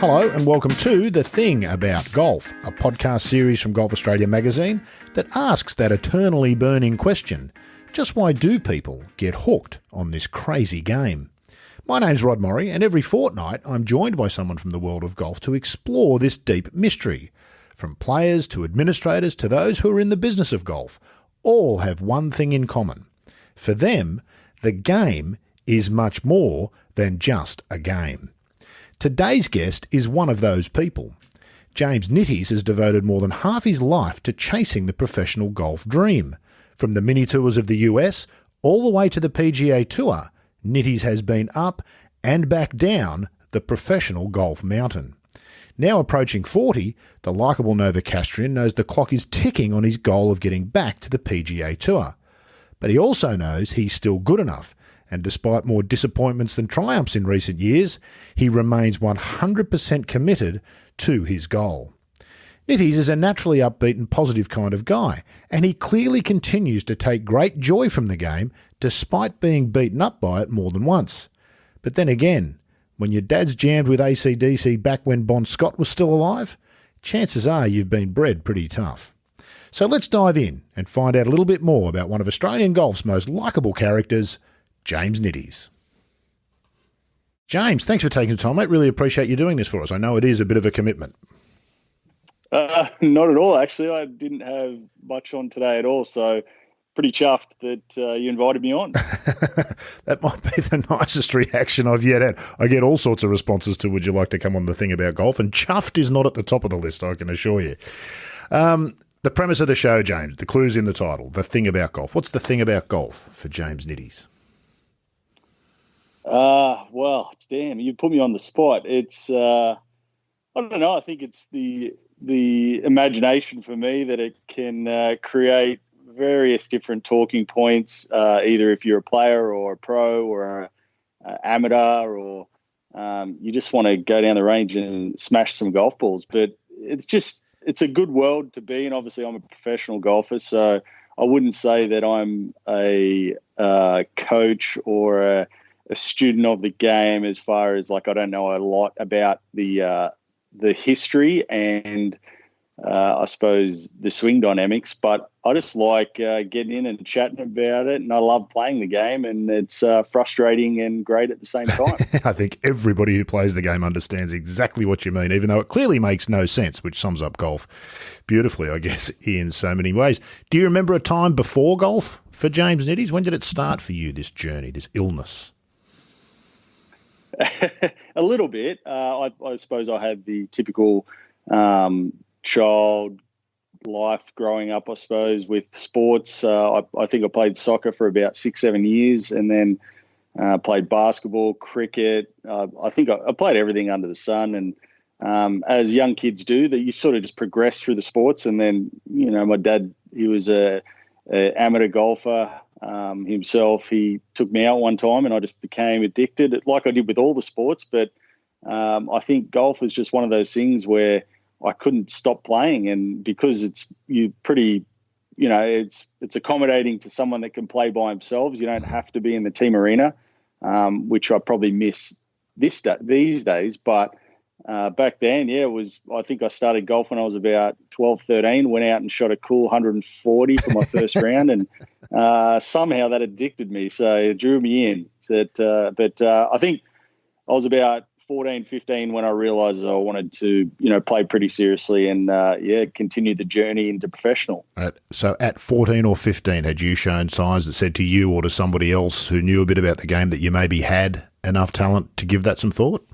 Hello and welcome to The Thing About Golf, a podcast series from Golf Australia magazine that asks that eternally burning question, just why do people get hooked on this crazy game? My name's Rod Morrie, and every fortnight I'm joined by someone from the world of golf to explore this deep mystery. From players to administrators to those who are in the business of golf, all have one thing in common. For them, the game is much more than just a game. Today's guest is one of those people. James Nitties has devoted more than half his life to chasing the professional golf dream. From the mini tours of the US all the way to the PGA Tour, Nitties has been up and back down the professional golf mountain. Now approaching 40, the likeable Novocastrian knows the clock is ticking on his goal of getting back to the PGA Tour. But he also knows he's still good enough, and despite more disappointments than triumphs in recent years, he remains 100% committed to his goal. Nitties is a naturally upbeat and positive kind of guy, and he clearly continues to take great joy from the game despite being beaten up by it more than once. But then again, when your dad's jammed with AC/DC back when Bon Scott was still alive, chances are you've been bred pretty tough. So let's dive in and find out a little bit more about one of Australian golf's most likeable characters, James Nitties. James, thanks for taking the time, mate. Really appreciate you doing this for us. I know it is a bit of a commitment. Not at all, actually. I didn't have much on today at all, so pretty chuffed that you invited me on. That might be the nicest reaction I've yet had. I get all sorts of responses to, would you like to come on The Thing About Golf? And chuffed is not at the top of the list, I can assure you. The premise of the show, James, the clue's in the title, The Thing About Golf. What's the thing about golf for James Nitties? Well, damn, you put me on the spot. It's, I don't know, I think it's the imagination for me that it can create various different talking points, either if you're a player or a pro or an amateur or you just want to go down the range and smash some golf balls. But it's a good world to be in. Obviously, I'm a professional golfer, so I wouldn't say that I'm a coach or a student of the game as far as, like, I don't know a lot about the history and I suppose the swing dynamics, but I just like getting in and chatting about it, and I love playing the game, and it's frustrating and great at the same time. I think everybody who plays the game understands exactly what you mean, even though it clearly makes no sense, which sums up golf beautifully, I guess, in so many ways. Do you remember a time before golf for James Nitties? When did it start for you, this journey, this illness? A little bit. I suppose I had the typical child life growing up, I suppose, with sports. I think I played soccer for about 6-7 years, and then played basketball, cricket. I think I played everything under the sun, and as young kids do, that you sort of just progress through the sports. And then, my dad, he was a amateur golfer himself. He took me out one time, and I just became addicted, like I did with all the sports. But I think golf is just one of those things where I couldn't stop playing, and because it's accommodating to someone that can play by themselves. You don't have to be in the team arena, which I probably miss these days. But back then, I think I started golf when I was about 12, 13, went out and shot a cool 140 for my first round, and somehow that addicted me. So it drew me in. But I think I was about 14, 15 when I realised I wanted to, play pretty seriously and, continue the journey into professional. So at 14 or 15, had you shown signs that said to you or to somebody else who knew a bit about the game that you maybe had enough talent to give that some thought?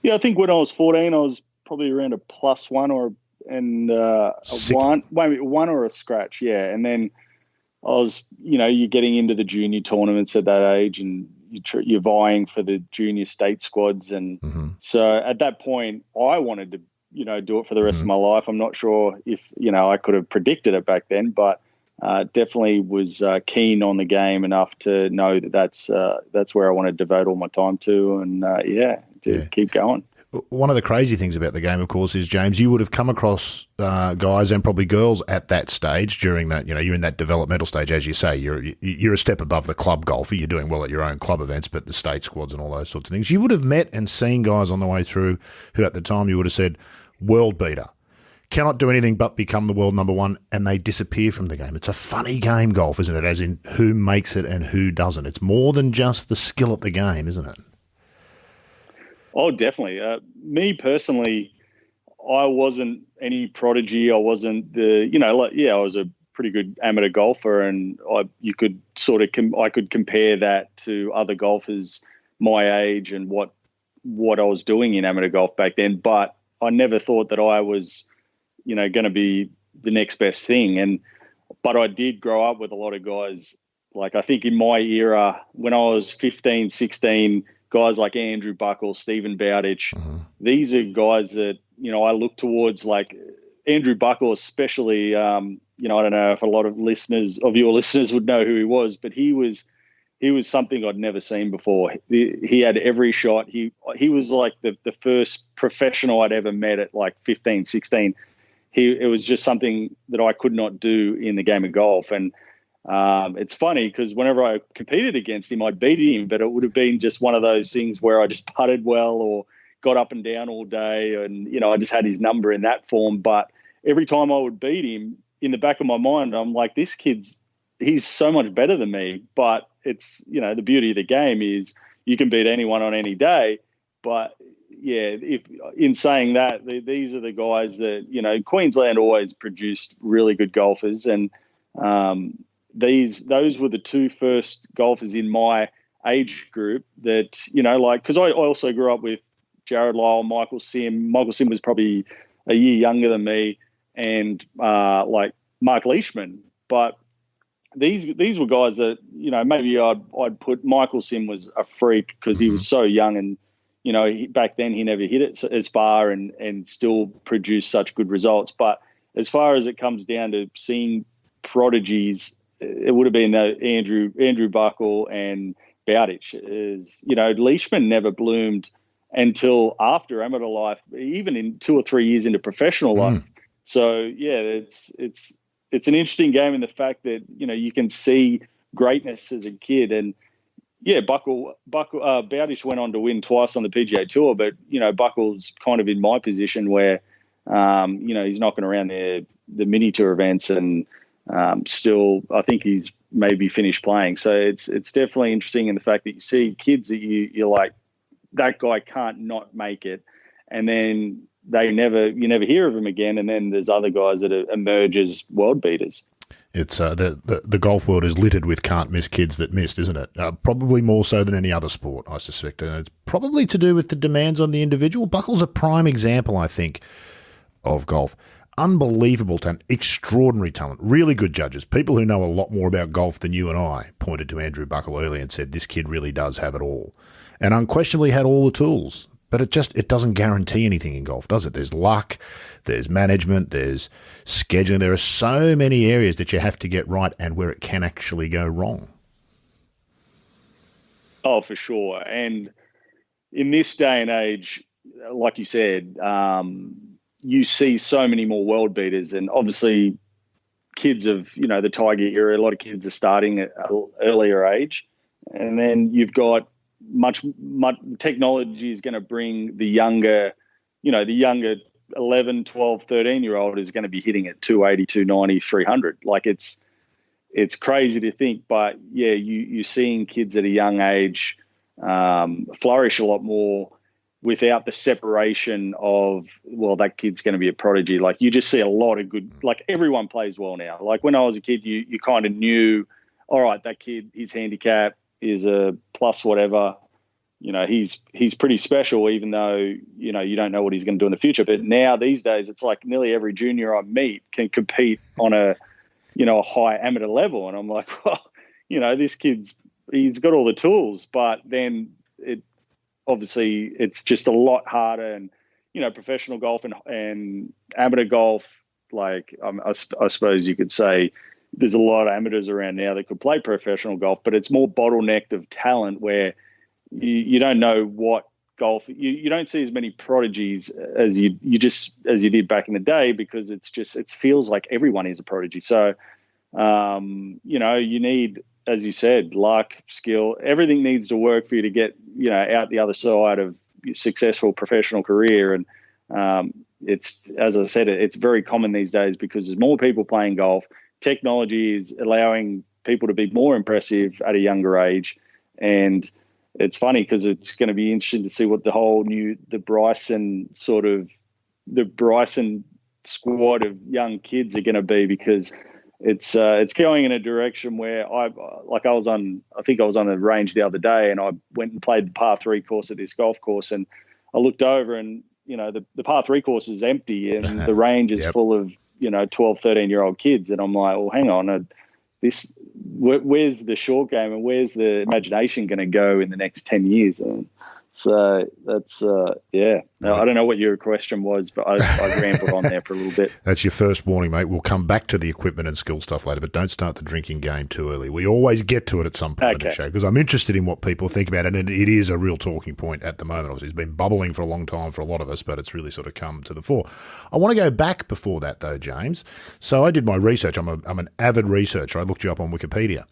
Yeah, I think when I was 14, I was probably around a +1 or a one or a scratch, yeah. And then I was, you're getting into the junior tournaments at that age, and you're vying for the junior state squads. And so at that point, I wanted to, do it for the rest of my life. I'm not sure if, I could have predicted it back then, but definitely was keen on the game enough to know that that's where I want to devote all my time to, and keep going. One of the crazy things about the game, of course, is, James, you would have come across guys and probably girls at that stage during that, you're in that developmental stage, as you say. You're a step above the club golfer. You're doing well at your own club events, but the state squads and all those sorts of things. You would have met and seen guys on the way through who at the time you would have said, world beater, cannot do anything but become the world number one, and they disappear from the game. It's a funny game, golf, isn't it? As in who makes it and who doesn't. It's more than just the skill at the game, isn't it? Oh, definitely. Me personally, I wasn't any prodigy. I wasn't I was a pretty good amateur golfer, and I could compare that to other golfers my age and what I was doing in amateur golf back then. But I never thought that I was, going to be the next best thing. But I did grow up with a lot of guys. Like, I think in my era, when I was 15, 16, guys like Andrew Buckle, Stephen Bowditch, these are guys that, I look towards, like Andrew Buckle especially. I don't know if a lot of your listeners would know who he was, but he was something I'd never seen before. He had every shot. He was like the first professional I'd ever met at like 15, 16. It was just something that I could not do in the game of golf. And it's funny because whenever I competed against him, I'd beat him, but it would have been just one of those things where I just putted well or got up and down all day, and I just had his number in that form. But every time I would beat him, in the back of my mind, I'm like, he's so much better than me. But it's, the beauty of the game is you can beat anyone on any day. But yeah, if in saying that, these are the guys that, Queensland always produced really good golfers, and those were the two first golfers in my age group that, because I also grew up with Jared Lyle, Michael Sim. Michael Sim was probably a year younger than me, and like Mark Leishman. But these were guys that, maybe I'd put Michael Sim was a freak because he was so young, and, back then he never hit it as far and still produced such good results. But as far as it comes down to seeing prodigies, it would have been Andrew Buckle and Bowditch. Leishman never bloomed until after amateur life, even in 2 or 3 years into professional life. So yeah, it's an interesting game in the fact that you can see greatness as a kid. And yeah, Bowditch went on to win twice on the PGA Tour, but Buckle's kind of in my position where he's knocking around the mini tour events, and still I think he's maybe finished playing. So it's definitely interesting in the fact that you see kids that you're like, that guy can't not make it, and then you never hear of him again, and then there's other guys that emerge as world beaters. It's the golf world is littered with can't miss kids that missed, isn't it? Probably more so than any other sport, I suspect, and it's probably to do with the demands on the individual. Buckle's a prime example, I think, of golf. Unbelievable talent, extraordinary talent, really good judges. People who know a lot more about golf than you and I pointed to Andrew Buckle early and said, this kid really does have it all. And unquestionably had all the tools. But it doesn't guarantee anything in golf, does it? There's luck, there's management, there's scheduling. There are so many areas that you have to get right and where it can actually go wrong. Oh, for sure. And in this day and age, like you said, you see so many more world beaters, and obviously kids of, the Tiger era, a lot of kids are starting at an earlier age. And then you've got much technology is going to bring the younger 11, 12, 13-year-old is going to be hitting at 280, 290, 300. Like it's crazy to think, but yeah, you're seeing kids at a young age flourish a lot more without the separation of, well, that kid's going to be a prodigy. Like you just see a lot of good, like everyone plays well now. Like when I was a kid, you kind of knew, all right, that kid, his handicap is a plus whatever, he's pretty special, even though, you don't know what he's going to do in the future. But now these days, it's like nearly every junior I meet can compete on a high amateur level. And I'm like, well, this he's got all the tools, but then it's just a lot harder. And, professional golf and amateur golf, like I suppose you could say, there's a lot of amateurs around now that could play professional golf, but it's more bottlenecked of talent where you don't know what golf, you don't see as many prodigies as you did back in the day, because it feels like everyone is a prodigy. So, you need, as you said, luck, skill, everything needs to work for you to get, out the other side of your successful professional career. And it's, as I said, it's very common these days because there's more people playing golf. Technology is allowing people to be more impressive at a younger age. And it's funny because it's going to be interesting to see what the Bryson squad of young kids are going to be, because it's going in a direction where I was on a range the other day, and I went and played the par 3 course at this golf course, and I looked over and, the par 3 course is empty and the range is full of, 12, 13-year-old kids. And I'm like, well, hang on, where's the short game and where's the imagination going to go in the next 10 years? And so that's, I don't know what your question was, but I rambled on there for a little bit. That's your first warning, mate. We'll come back to the equipment and skill stuff later, but don't start the drinking game too early. We always get to it at some point in the show, because I'm interested in what people think about it, and it is a real talking point at the moment. Obviously, it's been bubbling for a long time for a lot of us, but it's really sort of come to the fore. I want to go back before that, though, James. So I did my research. I'm an avid researcher. I looked you up on Wikipedia.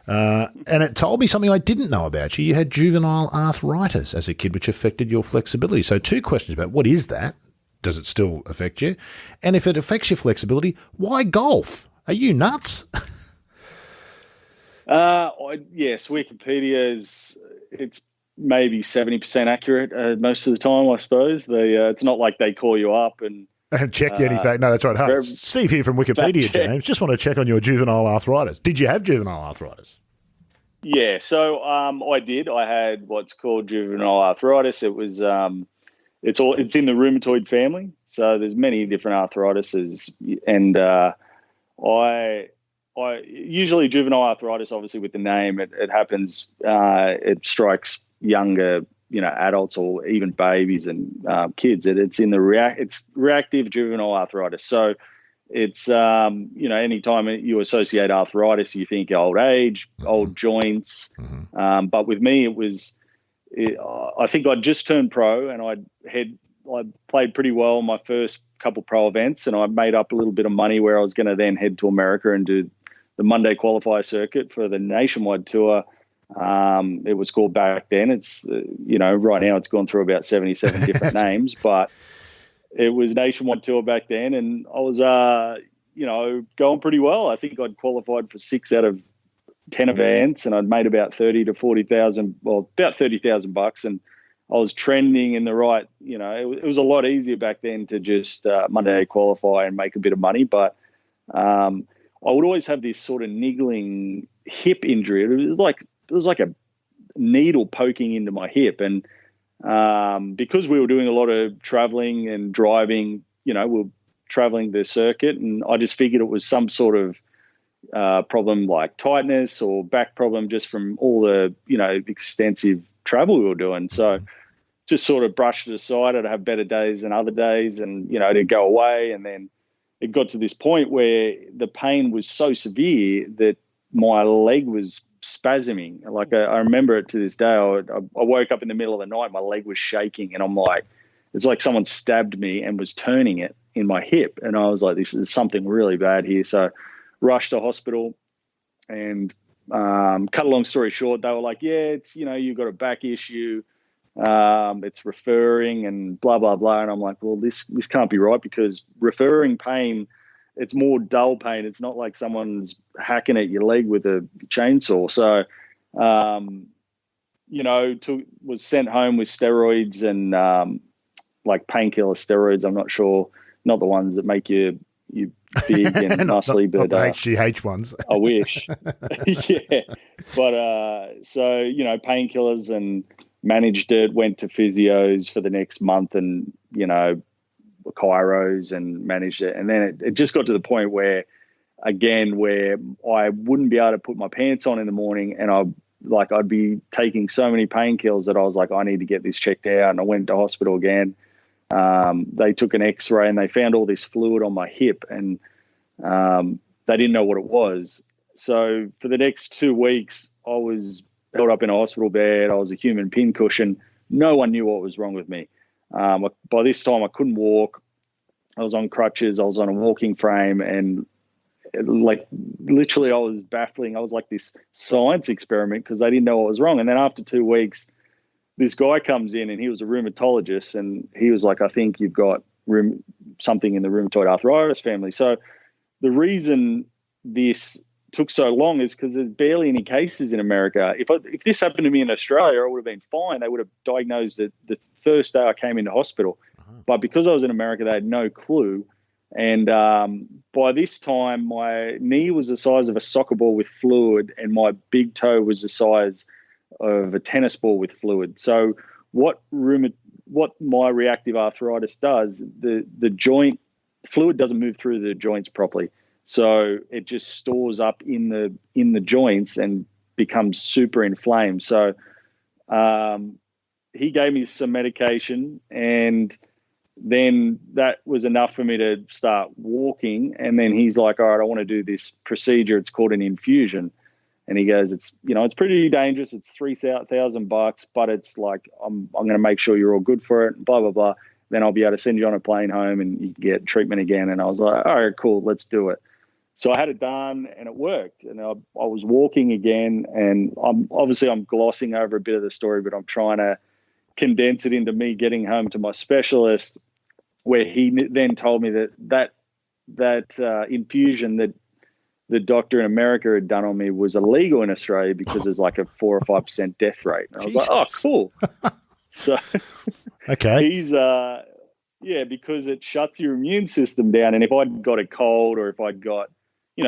And it told me something I didn't know about you. You had juvenile arthritis as a kid, which affected your flexibility. So 2 questions about what is that? Does it still affect you? And if it affects your flexibility, why golf? Are you nuts? Yes, Wikipedia it's maybe 70% accurate most of the time, I suppose. It's not like they call you up and check any fact. No, that's right. Hey, Steve here from Wikipedia, James. Just want to check on your juvenile arthritis. Did you have juvenile arthritis? Yeah, so I did. I had what's called juvenile arthritis. It was it's in the rheumatoid family. So there's many different arthritises, and I usually juvenile arthritis. Obviously, with the name, it happens. It strikes younger, adults or even babies and kids. It's in it's reactive juvenile arthritis. So it's, anytime you associate arthritis, you think old age, old joints. Mm-hmm. But with me, I think I'd just turned pro, and I played pretty well my first couple pro events, and I made up a little bit of money where I was going to then head to America and do the Monday qualifier circuit for the nationwide tour. It was called back then. It's, right now it's gone through about 77 different names, but it was nationwide tour back then. And I was, going pretty well. I think I'd qualified for 6 out of 10 events, and I'd made about 30 to 40,000, well, about $30,000. And I was trending in the right, it was a lot easier back then to just Monday qualify and make a bit of money. But I would always have this sort of niggling hip injury. It was like a needle poking into my hip. And because we were doing a lot of traveling and driving, we were traveling the circuit, and I just figured it was some sort of problem like tightness or back problem just from all the, extensive travel we were doing. So just sort of brushed it aside. I'd have better days than other days, and, it'd go away. And then it got to this point where the pain was so severe that my leg was spasming. Like I remember it to this day. I woke up in the middle of the night, my leg was shaking, and I'm like, it's like someone stabbed me and was turning it in my hip. And I was like, this is something really bad here. So rushed to hospital, and cut a long story short, they were like, yeah, it's, you've got a back issue. It's referring and blah, blah, blah. And I'm like, well, this can't be right, because referring pain, it's more dull pain. It's not like someone's hacking at your leg with a chainsaw. So, was sent home with steroids and like painkiller steroids. I'm not sure, not the ones that make you big and muscly, but not the HGH ones. I wish. Yeah. But so, painkillers, and managed it, went to physios for the next month, and, chiros, and managed it. And then it just got to the point where I wouldn't be able to put my pants on in the morning, and I'd be taking so many painkillers that I was like, I need to get this checked out. And I went to hospital again. They took an x-ray, and they found all this fluid on my hip, and they didn't know what it was. So for the next 2 weeks, I was held up in a hospital bed. I was a human pincushion no one knew what was wrong with me. By this time, I couldn't walk. I was on crutches. I was on a walking frame, and like literally I was baffling. I was like this science experiment because they didn't know what was wrong. And then after 2 weeks, this guy comes in, and he was a rheumatologist, and he was like, I think you've got something in the rheumatoid arthritis family. So the reason this took so long is because there's barely any cases in America. If this happened to me in Australia, I would have been fine. They would have diagnosed it the first day I came into hospital. But because I was in America, they had no clue. And by this time, my knee was the size of a soccer ball with fluid, and my big toe was the size of a tennis ball with fluid. So what my reactive arthritis does, the joint fluid doesn't move through the joints properly. So it just stores up in the joints and becomes super inflamed. So he gave me some medication, and then that was enough for me to start walking. And then he's like, all right, I want to do this procedure. It's called an infusion. And he goes, it's pretty dangerous. It's $3,000, but it's like, I'm going to make sure you're all good for it, blah, blah, blah. Then I'll be able to send you on a plane home and you can get treatment again. And I was like, all right, cool, let's do it. So I had it done, and it worked. And I was walking again, and I'm glossing over a bit of the story, but I'm trying to condense it into me getting home to my specialist, where he then told me that infusion that the doctor in America had done on me was illegal in Australia because there's like a 4 or 5% death rate. And I was like, oh, cool. So okay. He's because it shuts your immune system down. And if I'd got a cold, or if I'd got,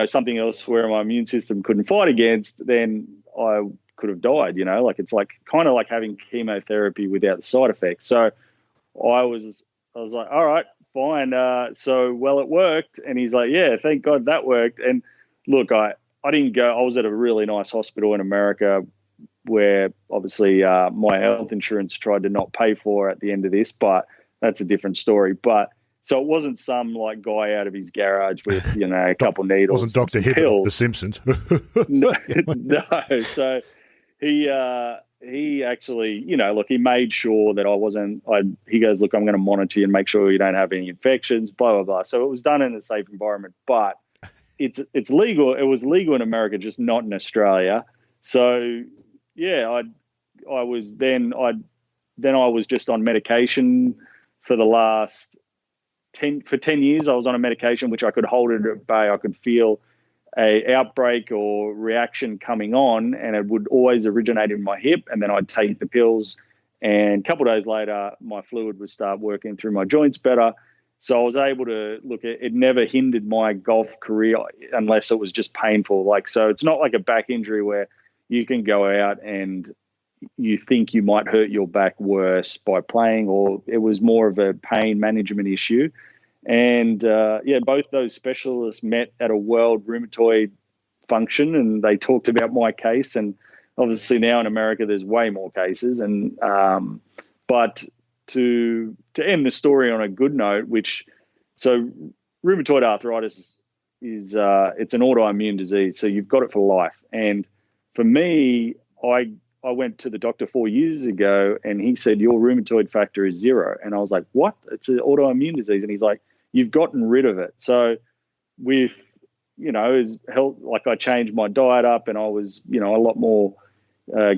something else where my immune system couldn't fight against, then I could have died, like it's like kind of like having chemotherapy without the side effects. So I was like, all right, fine. It worked. And he's like, yeah, thank God that worked. And look, I didn't go, I was at a really nice hospital in America where obviously my health insurance tried to not pay for at the end of this, but that's a different story. But so it wasn't some like guy out of his garage with, a couple needles. Wasn't Dr. Hibbert of The Simpsons. No. So he actually, he made sure that he goes, look, I'm going to monitor you and make sure you don't have any infections, blah, blah, blah. So it was done in a safe environment, but it's legal. It was legal in America, just not in Australia. So yeah, I was just on medication for the last 10 years. I was on a medication which I could hold it at bay. I could feel a outbreak or reaction coming on, and it would always originate in my hip, and then I'd take the pills, and a couple of days later my fluid would start working through my joints better. So I was able to it never hindered my golf career unless it was just painful. So it's not like a back injury where you can go out and you think you might hurt your back worse by playing, or it was more of a pain management issue. And both those specialists met at a World Rheumatoid function, and they talked about my case. And obviously now in America, there's way more cases. And but to end the story on a good note, so rheumatoid arthritis is it's an autoimmune disease, so you've got it for life. And for me, I went to the doctor 4 years ago, and he said, your rheumatoid factor is 0. And I was like, what? It's an autoimmune disease. And he's like, you've gotten rid of it. So with, his health, I changed my diet up, and I was, a lot more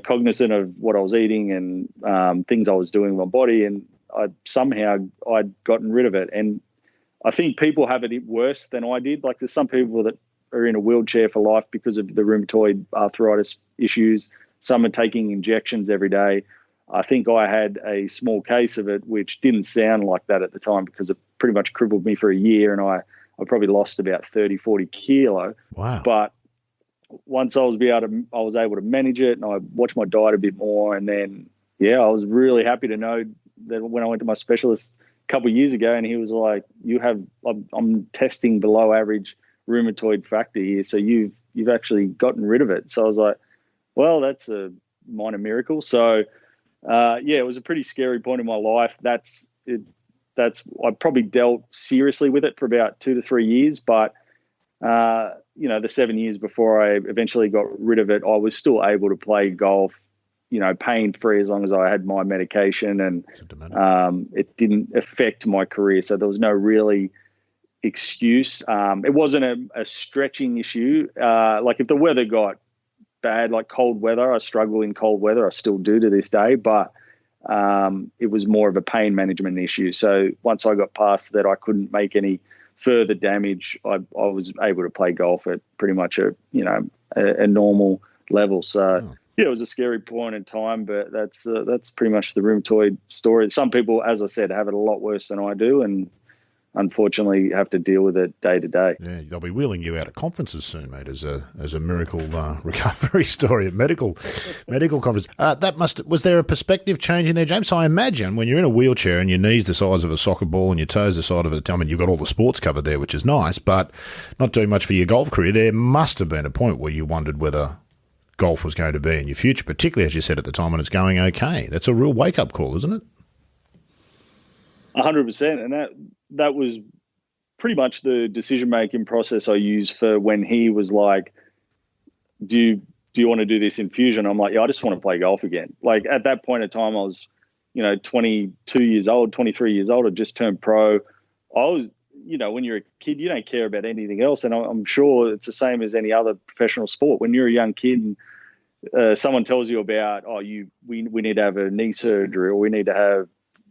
cognizant of what I was eating and things I was doing with my body. And I'd gotten rid of it. And I think people have it worse than I did. There's some people that are in a wheelchair for life because of the rheumatoid arthritis issues. Some are taking injections every day. I think I had a small case of it, which didn't sound like that at the time because it pretty much crippled me for a year, and I probably lost about 30, 40 kilo. Wow. But once I was able to manage it, and I watched my diet a bit more, and then, I was really happy to know that when I went to my specialist a couple of years ago, and he was like, I'm testing below average rheumatoid factor here, so you've actually gotten rid of it. So I was like, well, that's a minor miracle. So, it was a pretty scary point in my life. I probably dealt seriously with it for about 2 to 3 years, but, the 7 years before I eventually got rid of it, I was still able to play golf pain-free as long as I had my medication, and it didn't affect my career. So there was no really excuse. It wasn't a stretching issue. Like if the weather got bad, like cold weather, I struggle in cold weather. I still do to this day, but it was more of a pain management issue. So once I got past that, I couldn't make any further damage. I was able to play golf at pretty much a normal level. So yeah, it was a scary point in time, but that's pretty much the rheumatoid story. Some people, as I said, have it a lot worse than I do, and unfortunately have to deal with it day to day. Yeah, they'll be wheeling you out at conferences soon, mate, as a miracle recovery story at medical conference. Was there a perspective change in there, James? So I imagine when you're in a wheelchair and your knee's the size of a soccer ball and your toes the size of a, I mean, you've got all the sports covered there, which is nice, but not doing much for your golf career. There must have been a point where you wondered whether golf was going to be in your future, particularly as you said at the time when it's going okay. That's a real wake-up call, isn't it? 100%, and that was pretty much the decision-making process I used for when he was like, do you want to do this infusion? I'm like, yeah, I just want to play golf again. Like at that point in time, I was, 22 years old, 23 years old. I just turned pro. I was, when you're a kid, you don't care about anything else. And I'm sure it's the same as any other professional sport. When you're a young kid and someone tells you about, we need to have a knee surgery, or we need to have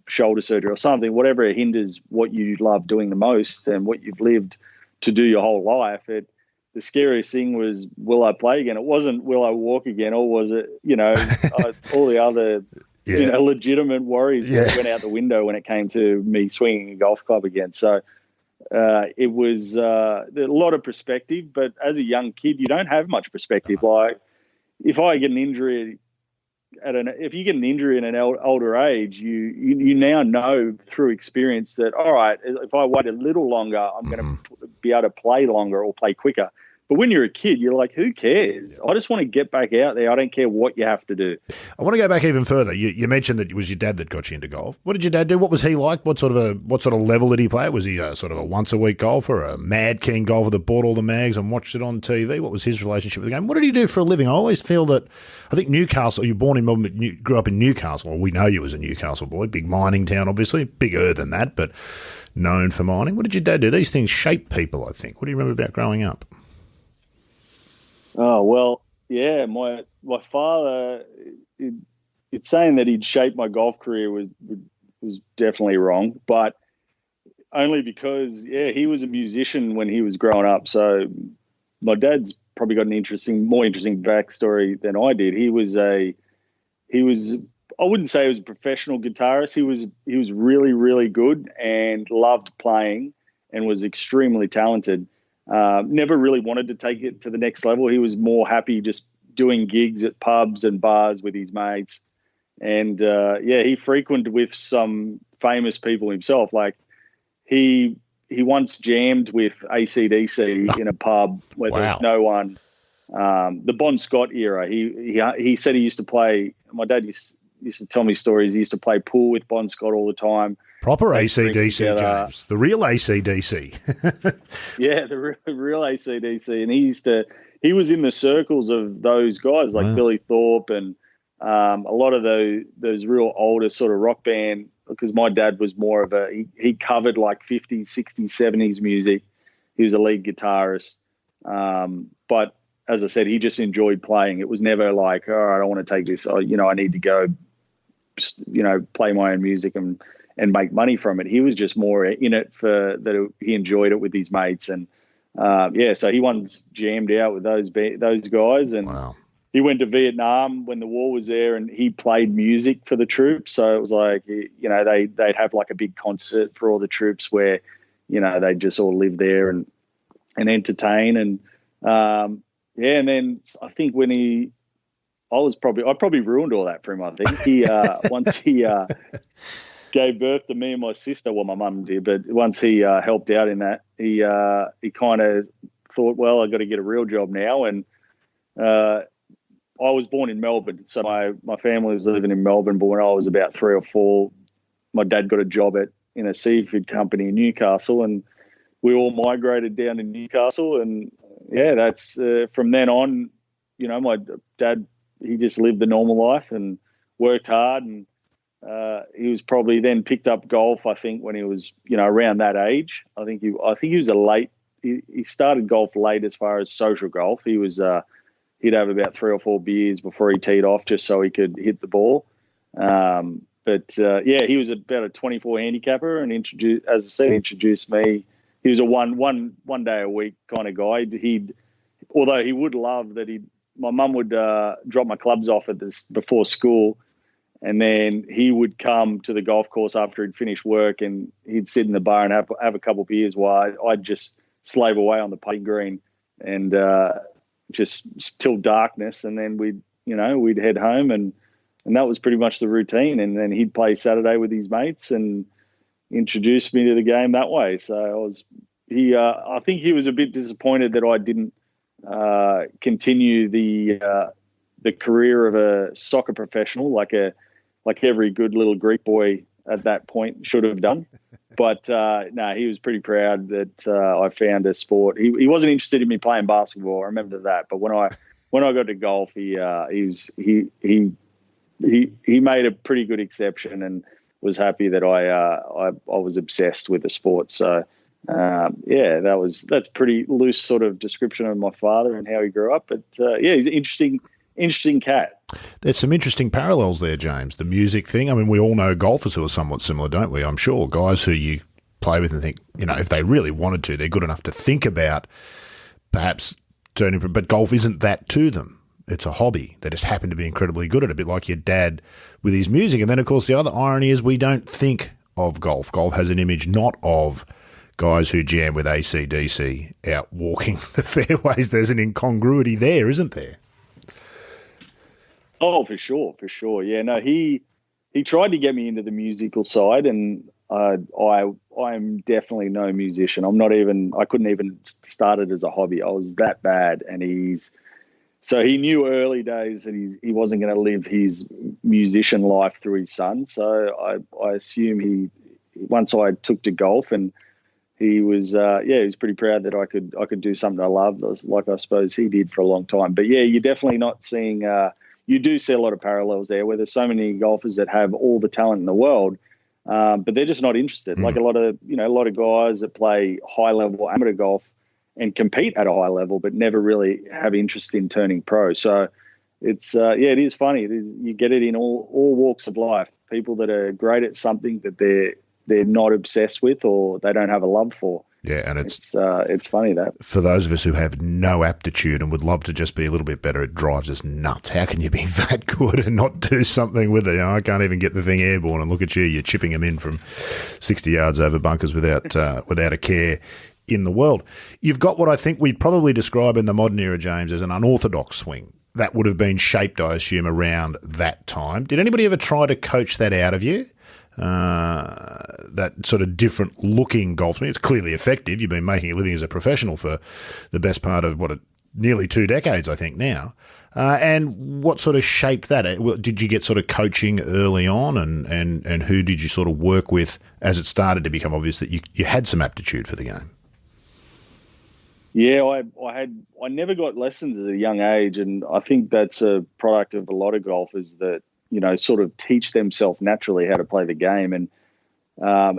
shoulder surgery or something, whatever hinders what you love doing the most and what you've lived to do your whole life. The scariest thing was, will I play again? It wasn't, will I walk again? Or was it, all the other, legitimate worries went out the window when it came to me swinging a golf club again. So it was a lot of perspective, but as a young kid, you don't have much perspective. Like if I get an injury, if you get an injury in an older age, you now know through experience that, all right, if I wait a little longer, I'm going to be able to play longer or play quicker. But when you're a kid, you're like, who cares? I just want to get back out there. I don't care what you have to do. I want to go back even further. You mentioned that it was your dad that got you into golf. What did your dad do? What was he like? What sort of level did he play? Was he sort of a once-a-week golfer, a mad keen golfer that bought all the mags and watched it on TV? What was his relationship with the game? What did he do for a living? I always feel that, I think Newcastle, you're born in Melbourne, but you grew up in Newcastle. Well, we know you as a Newcastle boy, big mining town, obviously, bigger than that, but known for mining. What did your dad do? These things shape people, I think. What do you remember about growing up? Oh, well, yeah, my father, it's saying that he'd shaped my golf career was definitely wrong, but only because, he was a musician when he was growing up. So my dad's probably got more interesting backstory than I did. He was I wouldn't say he was a professional guitarist. He was really, really good and loved playing and was extremely talented. Never really wanted to take it to the next level. He was more happy just doing gigs at pubs and bars with his mates. And, he frequented with some famous people himself. Like he once jammed with AC/DC in a pub where there was no one. The Bon Scott era. He said he used to play, my dad used to tell me stories. He used to play pool with Bon Scott all the time. Proper AC/DC, James. The real AC/DC. Yeah, the real AC/DC. And he was in the circles of those guys like Billy Thorpe and a lot of those real older sort of rock band, because my dad was more of he covered like 50s, 60s, 70s music. He was a lead guitarist. But as I said, he just enjoyed playing. It was never like, all right, I want to take this. I need to go, play my own music and make money from it. He was just more in it for that. He enjoyed it with his mates. And so he once jammed out with those guys. And he went to Vietnam when the war was there, and he played music for the troops. So it was like, they'd have like a big concert for all the troops where, they'd just all live there and entertain. And, and then I think when I probably ruined all that for him. I think he once he gave birth to me and my sister. Well, my mum did, but once he helped out in that, he kind of thought, well, I got to get a real job now. And I was born in Melbourne, so my family was living in Melbourne. But when I was about 3 or 4, my dad got a job in a seafood company in Newcastle, and we all migrated down to Newcastle. And that's from then on. My dad just lived the normal life and worked hard. And he was probably then picked up golf, I think, when he was, around that age. I think he was a late. He started golf late as far as social golf. He was he'd have about 3 or 4 beers before he teed off just so he could hit the ball. He was about a 24 handicapper and introduced me. He was a one day a week kind of guy. Although he would love that my mum would drop my clubs off before school, and then he would come to the golf course after he'd finished work, and he'd sit in the bar and have a couple of beers while I'd just slave away on the putting green and just till darkness, and then we'd head home, and that was pretty much the routine. And then he'd play Saturday with his mates and introduced me to the game that way. So I think he was a bit disappointed that I didn't continue the career of a soccer professional like every good little Greek boy at that point should have done. But no, he was pretty proud that I found a sport. He wasn't interested in me playing basketball. I remember that. But when I got to golf, he made a pretty good exception and was happy that I was obsessed with the sport. So that's pretty loose sort of description of my father and how he grew up. But he's an interesting cat. There's some interesting parallels there, James. The music thing. I mean, we all know golfers who are somewhat similar, don't we? I'm sure guys who you play with and think, if they really wanted to, they're good enough to think about perhaps turning. But golf isn't that to them. It's a hobby. They just happen to be incredibly good at it, a bit like your dad with his music. And then, of course, the other irony is we don't think of golf. Golf has an image not of guys who jam with AC/DC out walking the fairways. There's an incongruity there, isn't there? Oh, for sure. Yeah, no, he tried to get me into the musical side, and I'm definitely no musician. I couldn't even start it as a hobby. I was that bad, and so he knew early days that he wasn't going to live his musician life through his son. So I assume once I took to golf, and he was he was pretty proud that I could do something I loved, like I suppose he did for a long time. But yeah, you're definitely not seeing. You do see a lot of parallels there, where there's so many golfers that have all the talent in the world, but they're just not interested. Like a lot of guys that play high level amateur golf and compete at a high level, but never really have interest in turning pro. So it's it is funny. You get it in all walks of life. People that are great at something that they're not obsessed with, or they don't have a love for. Yeah, and it's funny that. For those of us who have no aptitude and would love to just be a little bit better, it drives us nuts. How can you be that good and not do something with it? I can't even get the thing airborne, and look at you're chipping them in from 60 yards over bunkers without a care in the world. You've got what I think we'd probably describe in the modern era, James, as an unorthodox swing. That would have been shaped, I assume, around that time. Did anybody ever try to coach that out of you? That sort of different looking golf swing. It's clearly effective. You've been making a living as a professional for the best part of nearly 2 decades, I think now. And what sort of shaped that? Did you get sort of coaching early on, and who did you sort of work with as it started to become obvious that you had some aptitude for the game? Yeah, I never got lessons at a young age, and I think that's a product of a lot of golfers that sort of teach themselves naturally how to play the game. And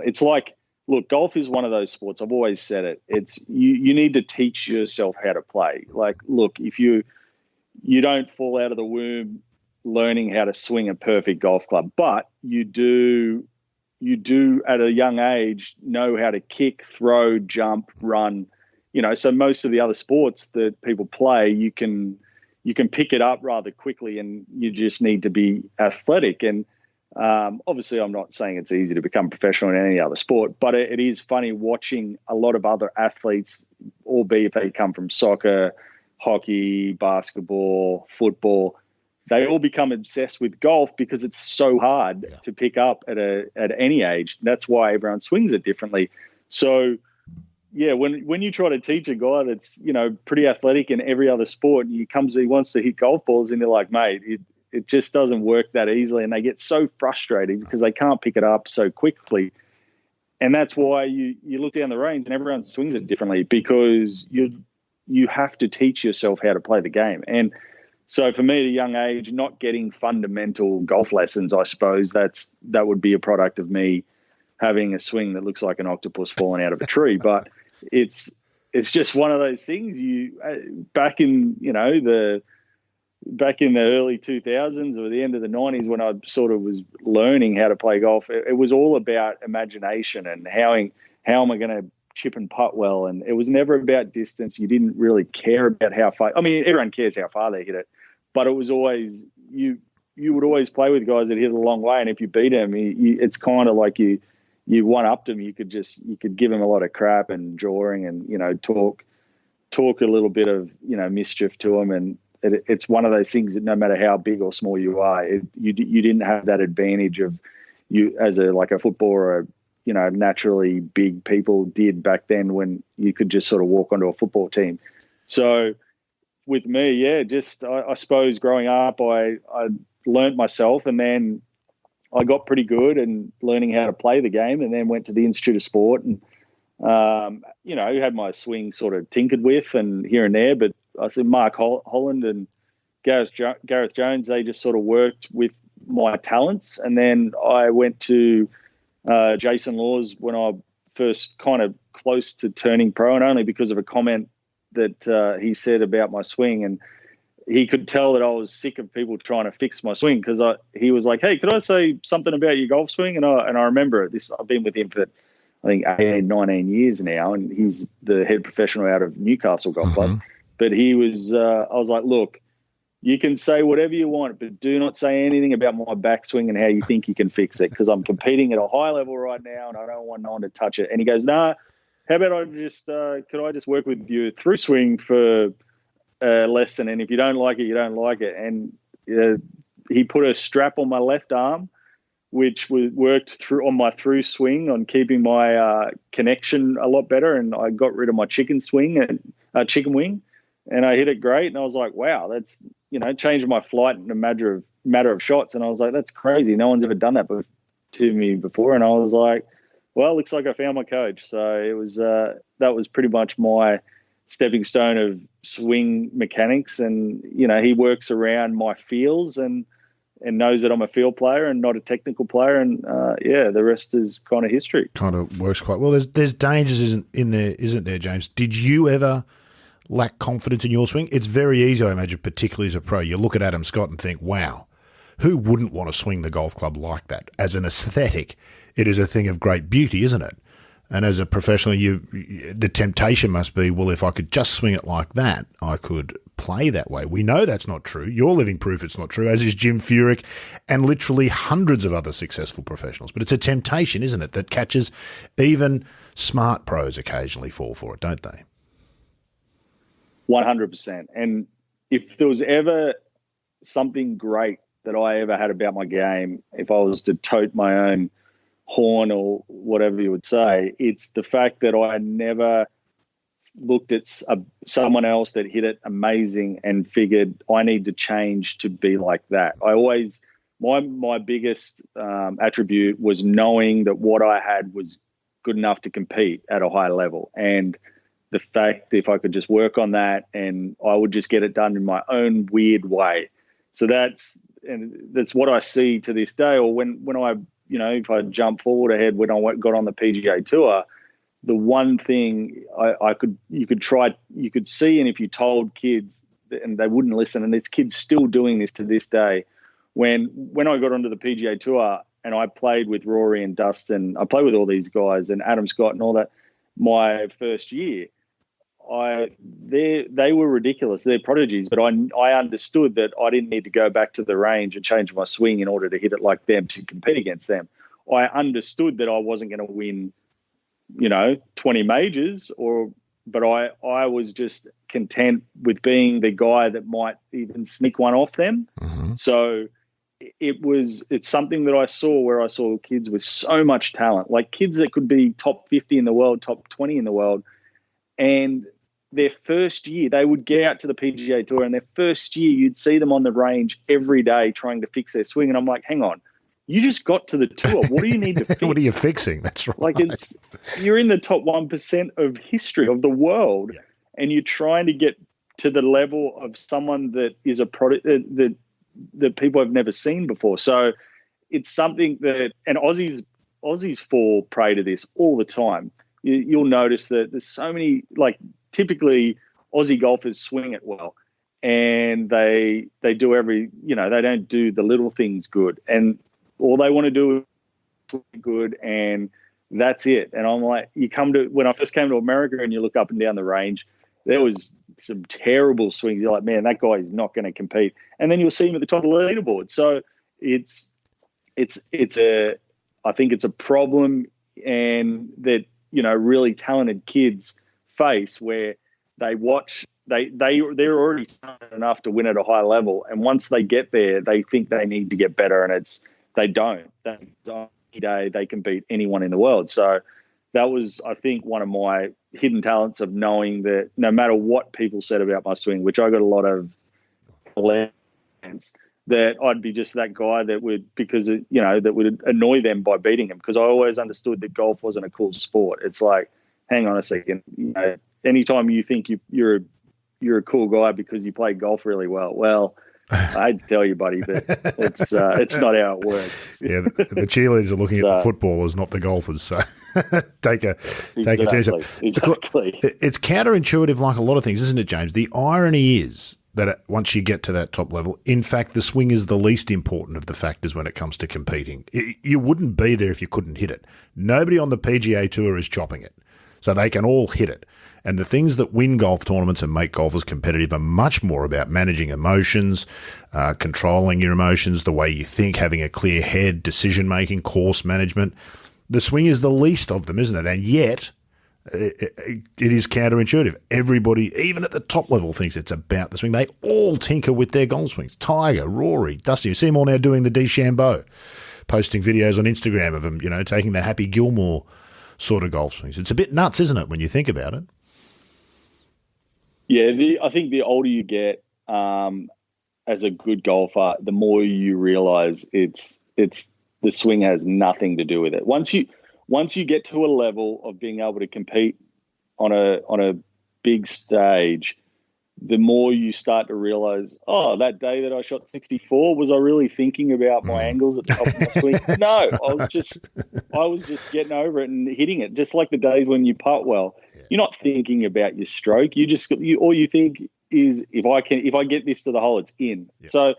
it's like, look, golf is one of those sports. I've always said it. It's you need to teach yourself how to play. Like, look, if you don't fall out of the womb learning how to swing a perfect golf club, but you do at a young age know how to kick, throw, jump, run. So most of the other sports that people play, you can pick it up rather quickly, and you just need to be athletic. And obviously, I'm not saying it's easy to become professional in any other sport, but it is funny watching a lot of other athletes, albeit they come from soccer, hockey, basketball, football. They all become obsessed with golf because it's so hard to pick up at any age. That's why everyone swings it differently. So, yeah, when you try to teach a guy that's pretty athletic in every other sport, and he wants to hit golf balls, and you're like, mate, it just doesn't work that easily, and they get so frustrated because they can't pick it up so quickly. And that's why you look down the range and everyone swings it differently, because you have to teach yourself how to play the game. And So for me, at a young age, not getting fundamental golf lessons, I suppose that would be a product of me having a swing that looks like an octopus falling out of a tree. But it's just one of those things. Back in the early 2000s or the end of the 90s, when I sort of was learning how to play golf, it was all about imagination and how am I going to chip and putt well. And it was never about distance. You didn't really care about how far. I mean, everyone cares how far they hit it, but it was always you would always play with guys that hit it a long way. And if you beat them, it's kind of like you one-upped them. You could give them a lot of crap and drawing and, talk a little bit of, mischief to them. And it's one of those things that no matter how big or small you are, you didn't have that advantage of you as a footballer, naturally big people did back then when you could just sort of walk onto a football team. So with me, yeah, just I suppose growing up, I learnt myself, and then I got pretty good and learning how to play the game, and then went to the Institute of Sport and, had my swing sort of tinkered with and here and there. But I said Mark Holland and Gareth Jones, they just sort of worked with my talents. And then I went to Jason Laws when I first kind of close to turning pro, and only because of a comment that he said about my swing. And he could tell that I was sick of people trying to fix my swing, because he was like, hey, could I say something about your golf swing? And I remember this. I've been with him for, I think, 18, 19 years now, and he's the head professional out of Newcastle Golf Club. But he was, I was like, look, you can say whatever you want, but do not say anything about my backswing and how you think you can fix it, because I'm competing at a high level right now and I don't want no one to touch it. And he goes, nah, how about could I just work with you through swing for a lesson? And if you don't like it, you don't like it. And he put a strap on my left arm, which worked through on my through swing on keeping my connection a lot better. And I got rid of my chicken wing, and I hit it great. And I was like, wow, that's, changed my flight in a matter of shots. And I was like, that's crazy. No one's ever done that to me before. And I was like, well, looks like I found my coach. So it was, that was pretty much my stepping stone of swing mechanics. And, he works around my feels and knows that I'm a field player and not a technical player. And the rest is kind of history. Kind of works quite well. There's dangers isn't there, James? Did you ever lack confidence in your swing? It's very easy, I imagine, particularly as a pro. You look at Adam Scott and think, wow, who wouldn't want to swing the golf club like that? As an aesthetic, it is a thing of great beauty, isn't it? And as a professional, the temptation must be, well, if I could just swing it like that, I could play that way. We know that's not true. You're living proof it's not true, as is Jim Furyk and literally hundreds of other successful professionals. But it's a temptation, isn't it, that catches even smart pros occasionally fall for it, don't they? 100%. And if there was ever something great that I ever had about my game, if I was to tote my own horn or whatever you would say, it's the fact that I never looked at someone else that hit it amazing and figured I need to change to be like that. I always, my biggest attribute was knowing that what I had was good enough to compete at a high level. And the fact that if I could just work on that and I would just get it done in my own weird way. So that's what I see to this day. Or when I, if I jump forward ahead, when I got on the PGA Tour, the one thing you could see, and if you told kids and they wouldn't listen, and there's kids still doing this to this day, when I got onto the PGA Tour and I played with Rory and Dustin, I played with all these guys and Adam Scott and all that, my first year, they were ridiculous. They're prodigies, but I understood that I didn't need to go back to the range and change my swing in order to hit it like them to compete against them. I understood that I wasn't going to win, 20 majors, but I was just content with being the guy that might even sneak one off them. Mm-hmm. So it's something that I saw kids with so much talent, like kids that could be top 50 in the world, top 20 in the world. And their first year, they would get out to the PGA Tour, and their first year, you'd see them on the range every day trying to fix their swing. And I'm like, hang on, you just got to the tour. What do you need to fix? What are you fixing? That's right. Like you're in the top 1% of history of the world, and you're trying to get to the level of someone that is a product that people have never seen before. So it's something that, and Aussies fall prey to this all the time. You'll notice that there's so many, like typically Aussie golfers swing it well, and they do they don't do the little things good, and all they want to do is swing good, and that's it. And I'm like, when I first came to America and you look up and down the range, there was some terrible swings. You're like, man, that guy is not going to compete. And then you'll see him at the top of the leaderboard. So I think it's a problem, and that, really talented kids face, where they're already talented enough to win at a high level. And once they get there, they think they need to get better, and they don't. Any day they can beat anyone in the world. So that was, I think, one of my hidden talents, of knowing that no matter what people said about my swing, which I got a lot of lands, that I'd be just that guy that would, that would annoy them by beating them, because I always understood that golf wasn't a cool sport. It's like, hang on a second, anytime you think you're a cool guy because you play golf really well, I hate to tell you, buddy, but it's not how it works. Yeah, the cheerleaders are looking at the footballers, not the golfers. So take a chance. Exactly. It's counterintuitive, like a lot of things, isn't it, James? The irony is that once you get to that top level, in fact, the swing is the least important of the factors when it comes to competing. You wouldn't be there if you couldn't hit it. Nobody on the PGA Tour is chopping it, so they can all hit it. And the things that win golf tournaments and make golfers competitive are much more about managing emotions, controlling your emotions, the way you think, having a clear head, decision-making, course management. The swing is the least of them, isn't it? And yet, it is counterintuitive. Everybody, even at the top level, thinks it's about the swing. They all tinker with their golf swings. Tiger, Rory, Dusty. You see them all now doing the DeChambeau, posting videos on Instagram of them, taking the Happy Gilmore sort of golf swings. It's a bit nuts, isn't it, when you think about it? Yeah, I think the older you get as a good golfer, the more you realize it's the swing has nothing to do with it. Once you get to a level of being able to compete on a big stage, the more you start to realize, that day that I shot 64, was I really thinking about my angles at the top of my swing? No, I was just getting over it and hitting it, just like the days when you putt well. Yeah. You're not thinking about your stroke. All you think is, if I get this to the hole, it's in. Yeah. So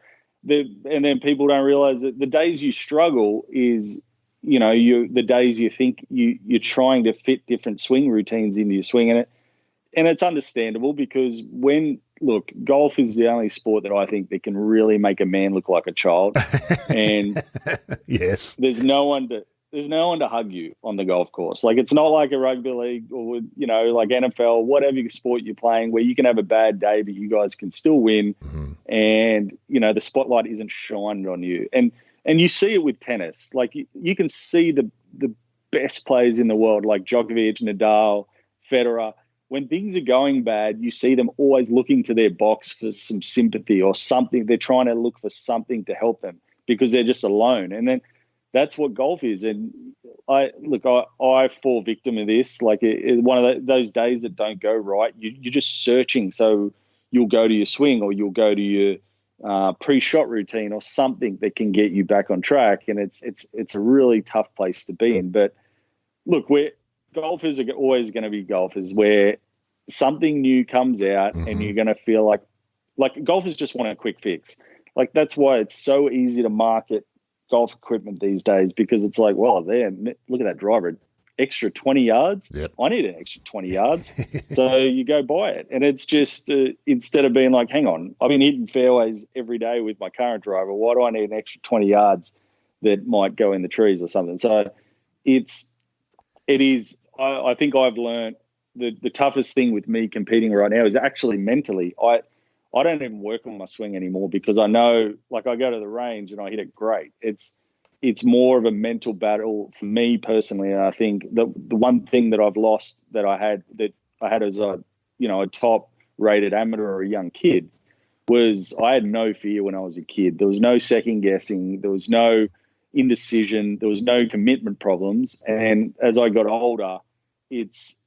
and then people don't realize that the days you struggle is, the days you think you're trying to fit different swing routines into your swing, and it's understandable, because golf is the only sport that I think that can really make a man look like a child. And yes, there's no one to hug you on the golf course. Like, it's not like a rugby league or, like NFL, whatever sport you're playing, where you can have a bad day, but you guys can still win. Mm-hmm. And, the spotlight isn't shined on you. And you see it with tennis. Like, you can see the best players in the world, like Djokovic, Nadal, Federer. When things are going bad, you see them always looking to their box for some sympathy or something. They're trying to look for something to help them, because they're just alone. And then that's what golf is. And I fall victim of this. Like, one of those days that don't go right, you're just searching. So you'll go to your swing, or you'll go to your pre-shot routine, or something that can get you back on track. And it's a really tough place to be in. But look, golfers are always going to be golfers, where something new comes out, mm-hmm. and you're going to feel like golfers just want a quick fix. Like, that's why it's so easy to market golf equipment these days, because it's like, well, look at that driver, extra 20 yards. Yep. I need an extra 20 yards. So you go buy it. And it's just, instead of being like, hang on, I've been hitting fairways every day with my current driver. Why do I need an extra 20 yards that might go in the trees or something? So it is, I think I've learned the toughest thing with me competing right now is actually mentally. I don't even work on my swing anymore, because I know, like, I go to the range and I hit it great. It's more of a mental battle for me personally. And I think the one thing that I've lost that I had as a top rated amateur or a young kid was, I had no fear when I was a kid. There was no second guessing. There was no indecision. There was no commitment problems. And as I got older, it's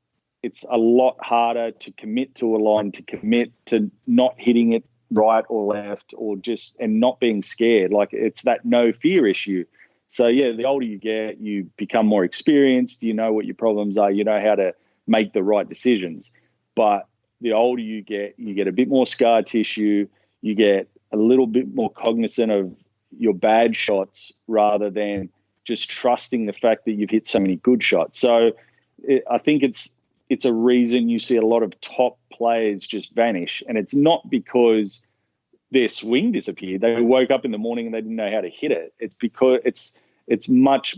it's a lot harder to commit to a line, to commit to not hitting it right or left, or just and not being scared. Like, it's that no fear issue. So yeah, the older you get, you become more experienced. You know what your problems are. You know how to make the right decisions. But the older you get a bit more scar tissue. You get a little bit more cognizant of your bad shots rather than just trusting the fact that you've hit so many good shots. So I think it's a reason you see a lot of top players just vanish. And it's not because their swing disappeared. They woke up in the morning and they didn't know how to hit it. It's because it's much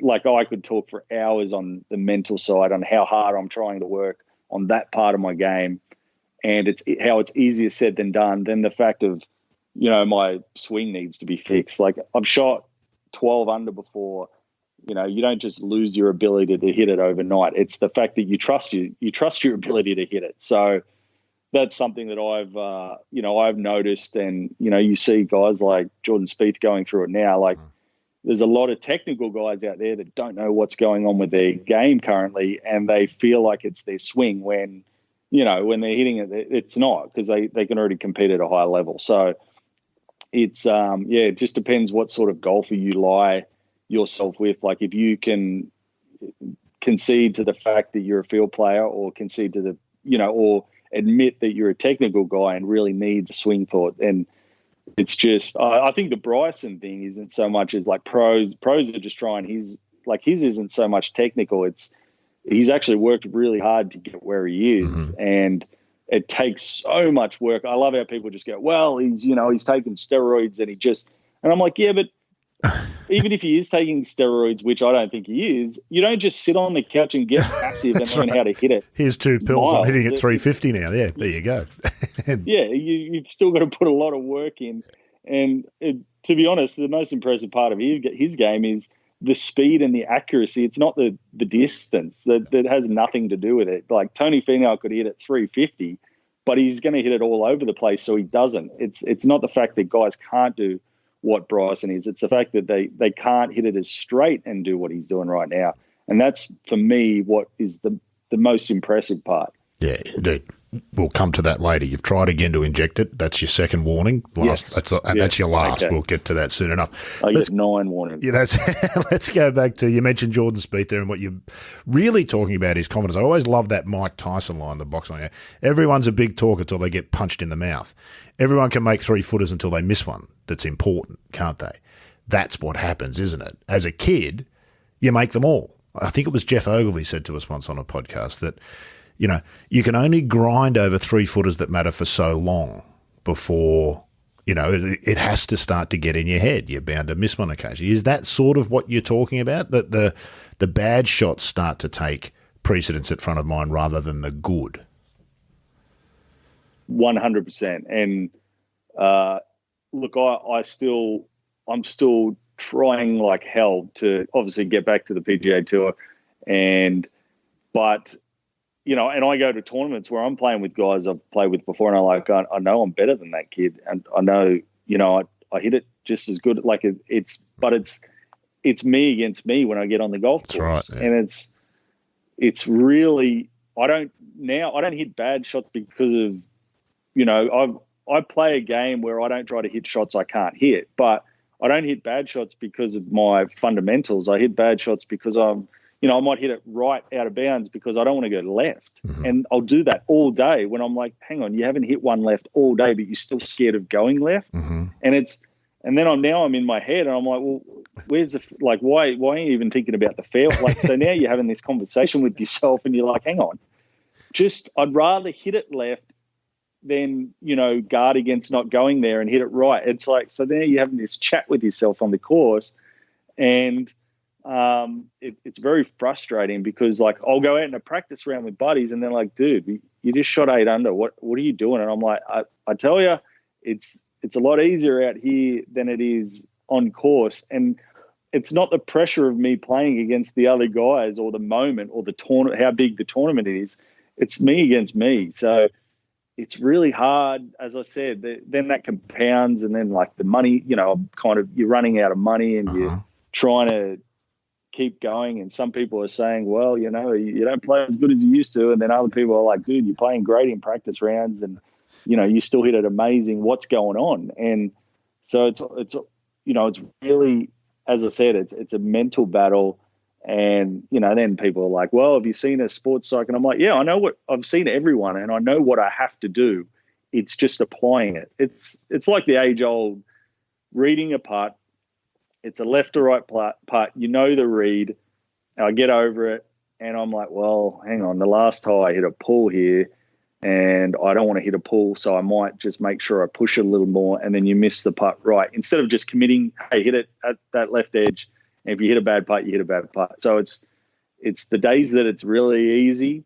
like I could talk for hours on the mental side, on how hard I'm trying to work on that part of my game. And it's how it's easier said than done than the fact of, my swing needs to be fixed. Like, I've shot 12 under before. You don't just lose your ability to hit it overnight. It's the fact that you trust your ability to hit it. So that's something that I've noticed. And, you see guys like Jordan Spieth going through it now. Like, there's a lot of technical guys out there that don't know what's going on with their game currently, and they feel like it's their swing when they're hitting it, it's not, because they can already compete at a high level. So it's, it just depends what sort of golfer you lie yourself with. Like, if you can concede to the fact that you're a field player, or concede to or admit that you're a technical guy and really needs a swing thought. And it's just, I think the Bryson thing isn't so much as like pros are just trying his isn't so much technical. He's actually worked really hard to get where he is. Mm-hmm. And it takes so much work. I love how people just go, well, he's taking steroids and I'm like, yeah, but even if he is taking steroids, which I don't think he is, you don't just sit on the couch and get active and learn how to hit it. Here's 2 pills. I'm hitting at 350 now. Yeah, there you go. Yeah, you've still got to put a lot of work in. And to be honest, the most impressive part of his game is the speed and the accuracy. It's not the distance. That has nothing to do with it. Like, Tony Finau could hit at 350, but he's going to hit it all over the place, so he doesn't. It's not the fact that guys can't do what Bryson is. It's the fact that they can't hit it as straight and do what he's doing right now. And that's, for me, what is the most impressive part. Yeah, indeed. We'll come to that later. You've tried again to inject it. That's your second warning. Yes. That's your last. Okay. We'll get to that soon enough. I get 9 warnings. Yeah, let's go back to, you mentioned Jordan Spieth there, and what you're really talking about is confidence. I always love that Mike Tyson line, the box line. Everyone's a big talker until they get punched in the mouth. Everyone can make 3-footers until they miss one. That's important, can't they? That's what happens, isn't it? As a kid, you make them all. I think it was Jeff Ogilvy said to us once on a podcast that, you can only grind over 3-footers that matter for so long before, it has to start to get in your head. You're bound to miss one occasionally. Is that sort of what you're talking about? That the bad shots start to take precedence at front of mind rather than the good? 100%. And look, I'm still trying like hell to obviously get back to the PGA Tour, but and I go to tournaments where I'm playing with guys I've played with before, and I know I'm better than that kid, and I know I hit it just as good. Like it's me against me when I get on the golf course. Right, yeah. And it's really, I don't hit bad shots because of I play a game where I don't try to hit shots I can't hit, but I don't hit bad shots because of my fundamentals. I hit bad shots because I might hit it right out of bounds because I don't want to go left. Mm-hmm. And I'll do that all day when I'm like, hang on, you haven't hit one left all day, but you're still scared of going left. Mm-hmm. And then I'm in my head and I'm like, well, where's why are you even thinking about the fair? Like, so now you're having this conversation with yourself and you're like, hang on, I'd rather hit it left than, guard against not going there and hit it right. It's like, so now you're having this chat with yourself on the course, and it's very frustrating because I'll go out in a practice round with buddies and they're like, dude, you just shot 8 under. What are you doing? And I'm like, I tell you, it's a lot easier out here than it is on course. And it's not the pressure of me playing against the other guys or the moment or the tournament, how big the tournament is. It's me against me. So it's really hard, as I said. Then that compounds, and then the money, you're running out of money, and you're trying to keep going. And some people are saying, well, you don't play as good as you used to. And then other people are like, dude, you're playing great in practice rounds and, you still hit it amazing. What's going on? And so it's really, as I said, it's a mental battle. And, then people are like, well, have you seen a sports psych? And I'm like, yeah, I know what I've seen everyone and I know what I have to do. It's just applying it. It's like the age old reading a putt. It's a left to right putt. The read. I get over it and I'm like, well, hang on. The last hole I hit a pull here and I don't want to hit a pull. So I might just make sure I push it a little more. And then you miss the putt right. Instead of just committing, hey, hit it at that left edge. And if you hit a bad putt, you hit a bad putt. So it's the days that it's really easy.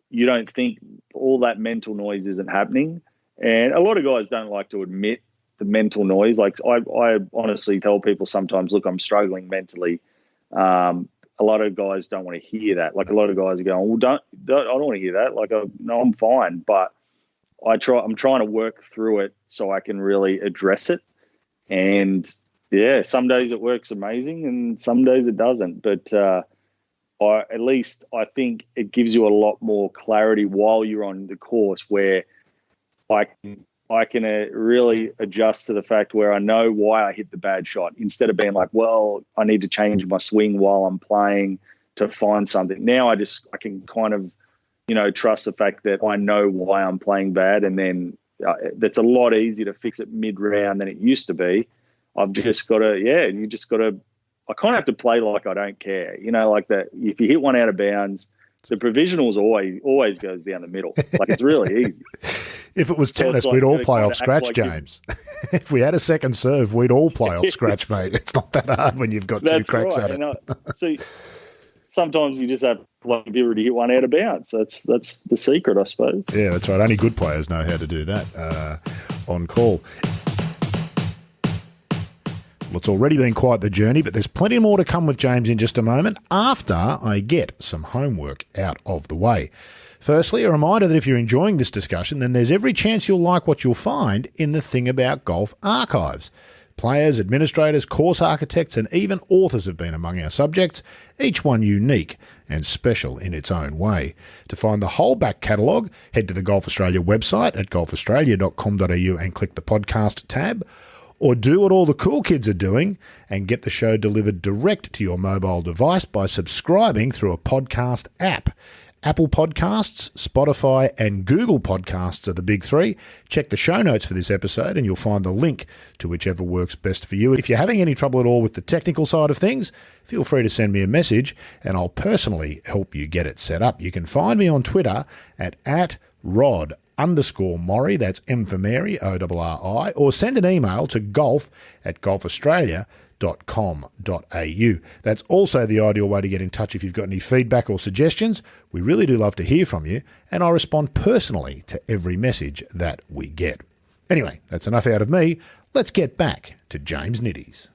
You don't think all that mental noise isn't happening. And a lot of guys don't like to admit the mental noise. Like I honestly tell people sometimes, look, I'm struggling mentally. A lot of guys don't want to hear that. Like a lot of guys are going, well, I don't want to hear that. Like, no, I'm fine. But I'm trying to work through it so I can really address it. And yeah, some days it works amazing and some days it doesn't. But at least I think it gives you a lot more clarity while you're on the course where I can really adjust to the fact where I know why I hit the bad shot instead of being like, well, I need to change my swing while I'm playing to find something. Now I can kind of, trust the fact that I know why I'm playing bad. And then that's a lot easier to fix it mid-round than it used to be. I've just got to, I kind of have to play like I don't care, like that. If you hit one out of bounds, the provisionals always goes down the middle. Like it's really easy. If it was tennis, we'd all play off scratch, James. If we had a second serve, we'd all play off scratch, mate. It's not that hard when you've got two cracks at it. See, sometimes you just have the ability to hit one out of bounds. That's the secret, I suppose. Yeah, that's right. Only good players know how to do that on call. Well, it's already been quite the journey, but there's plenty more to come with James in just a moment after I get some homework out of the way. Firstly, a reminder that if you're enjoying this discussion, then there's every chance you'll like what you'll find in the Thing About Golf archives. Players, administrators, course architects, and even authors have been among our subjects, each one unique and special in its own way. To find the whole back catalogue, head to the Golf Australia website at golfaustralia.com.au and click the podcast tab, or do what all the cool kids are doing and get the show delivered direct to your mobile device by subscribing through a podcast app. Apple Podcasts, Spotify, and Google Podcasts are the big three. Check the show notes for this episode and you'll find the link to whichever works best for you. If you're having any trouble at all with the technical side of things, feel free to send me a message and I'll personally help you get it set up. You can find me on Twitter at @Rod_Morri, that's M for Mary, O-R-R-I, or send an email to golf@golfaustralia.com.au. That's also the ideal way to get in touch if you've got any feedback or suggestions. We really do love to hear from you, and I respond personally to every message that we get. Anyway, that's enough out of me. Let's get back to James Nitties.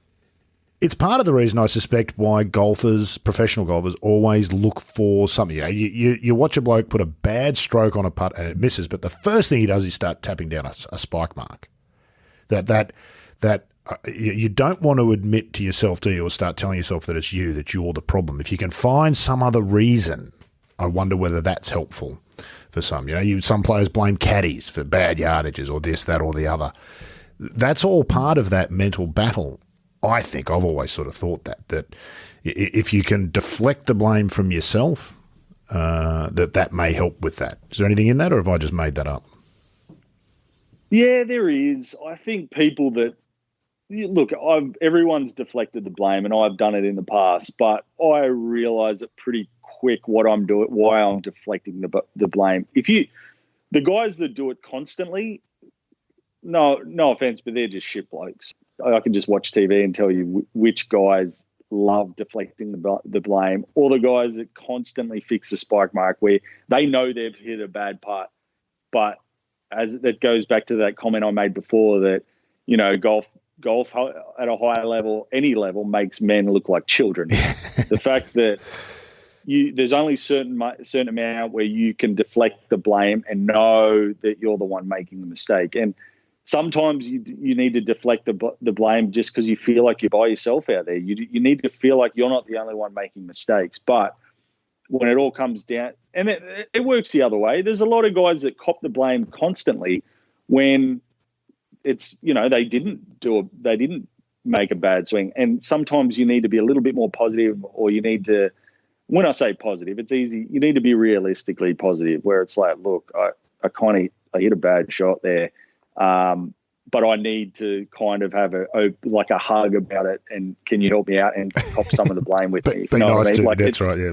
It's part of the reason I suspect why golfers, professional golfers, always look for something. You watch a bloke put a bad stroke on a putt and it misses, but the first thing he does is start tapping down a spike mark. You don't want to admit to yourself, do you, or start telling yourself that it's you, that you're the problem. If you can find some other reason, I wonder whether that's helpful for some. Some players blame caddies for bad yardages or this, that, or the other. That's all part of that mental battle. I think I've always sort of thought that if you can deflect the blame from yourself, that may help with that. Is there anything in that, or have I just made that up? Yeah, there is. I think people that look, everyone's deflected the blame, and I've done it in the past, but I realise it pretty quick what I'm doing, why I'm deflecting the blame. The guys that do it constantly, no offence, but they're just shit blokes. I can just watch TV and tell you which guys love deflecting the blame, or the guys that constantly fix a spike mark where they know they've hit a bad putt, but as that goes back to that comment I made before that, golf at a higher level, any level, makes men look like children. The fact that there's only certain amount where you can deflect the blame and know that you're the one making the mistake. And sometimes you need to deflect the blame just because you feel like you're by yourself out there. You need to feel like you're not the only one making mistakes. But when it all comes down, and it works the other way, there's a lot of guys that cop the blame constantly when it's, they didn't make a bad swing. And sometimes you need to be a little bit more positive, or you need to, when I say positive, it's easy. You need to be realistically positive, where it's like, look, I hit a bad shot there. But I need to kind of have a hug about it, and can you help me out and cop some of the blame with me? Be nice to, Like, that's right, yeah.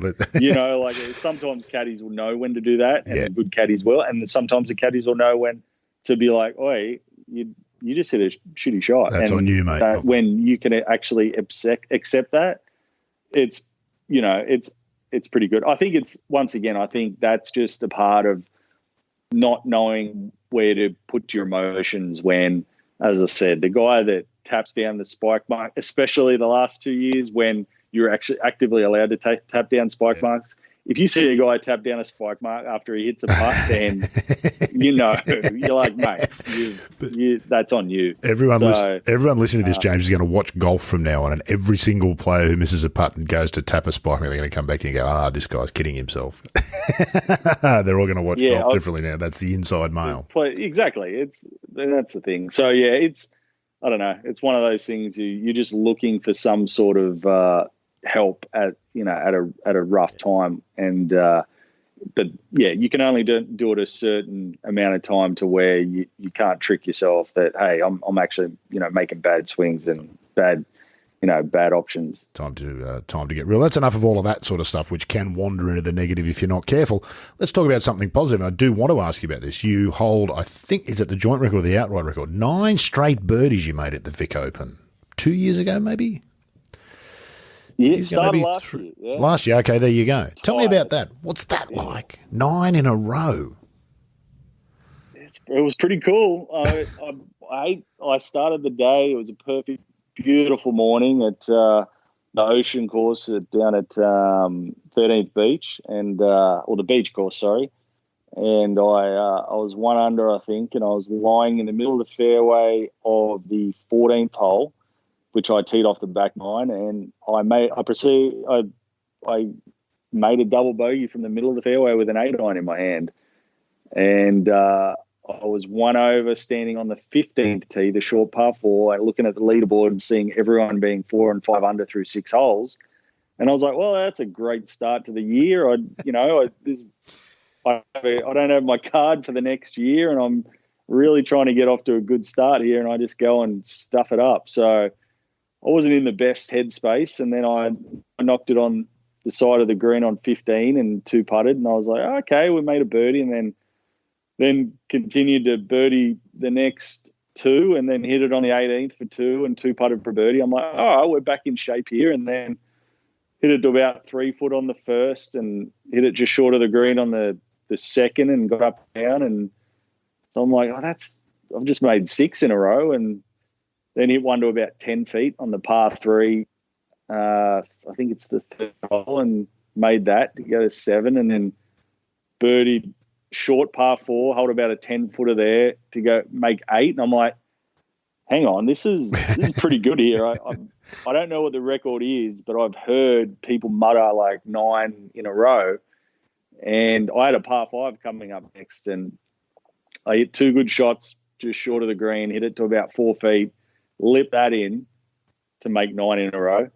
Like sometimes caddies will know when to do that, and good caddies will, and sometimes the caddies will know when to be like, "Oi, you just hit a shitty shot." That's on you, mate. When you can actually accept that, it's pretty good. I think I think that's just a part of not knowing where to put your emotions when, as I said, the guy that taps down the spike mark, especially the last 2 years when you're actually actively allowed to tap down spike marks. If you see a guy tap down a spike mark after he hits a putt, then you're like, mate, that's on you. Everyone listening to this, James, is going to watch golf from now on, and every single player who misses a putt and goes to tap a spike mark, they're going to come back and go, this guy's kidding himself. They're all going to watch golf differently now. That's the inside mail. Exactly. That's the thing. So, I don't know. It's one of those things you're just looking for some sort of help at a rough time, and but you can only do it a certain amount of time to where you can't trick yourself that, hey, I'm actually making bad swings and bad options. Time to get real. That's enough of all of that sort of stuff, which can wander into the negative if you're not careful. Let's talk about something positive. I do want to ask you about this. You hold, I think, is it the joint record or the outright record? 9 straight birdies you made at the Vic Open 2 years ago, maybe. Yeah, it started last year. Yeah. Last year, okay, there you go. Tell me about that. What's that like? 9 in a row. It was pretty cool. I started the day. It was a perfect, beautiful morning at the Ocean course down at 13th Beach, or the beach course, sorry. And I was 1 under, I think, and I was lying in the middle of the fairway of the 14th hole, which I teed off the back nine, and I made a double bogey from the middle of the fairway with an 8-iron in my hand, and I was 1 over, standing on the 15th tee, the short par 4, and looking at the leaderboard and seeing everyone being 4 and 5 under through 6 holes, and I was like, well, that's a great start to the year. I don't have my card for the next year, and I'm really trying to get off to a good start here, and I just go and stuff it up. So I wasn't in the best headspace, and then I knocked it on the side of the green on 15 and 2-putted, and I was like, okay, we made a birdie, and then continued to birdie the next 2, and then hit it on the 18th for 2 and 2-putted for birdie. I'm like, we're back in shape here, and then hit it to about 3 foot on the first and hit it just short of the green on the second and got up and down, and so I'm like, I've just made 6 in a row, and then hit one to about 10 feet on the par 3. I think it's the 3rd hole, and made that to go to 7, and then birdied short par 4, hold about a 10-footer there to go make 8. And I'm like, hang on, this is pretty good here. I don't know what the record is, but I've heard people mutter like 9 in a row. And I had a par 5 coming up next, and I hit 2 good shots just short of the green, hit it to about 4 feet, lit that in to make 9 in a row.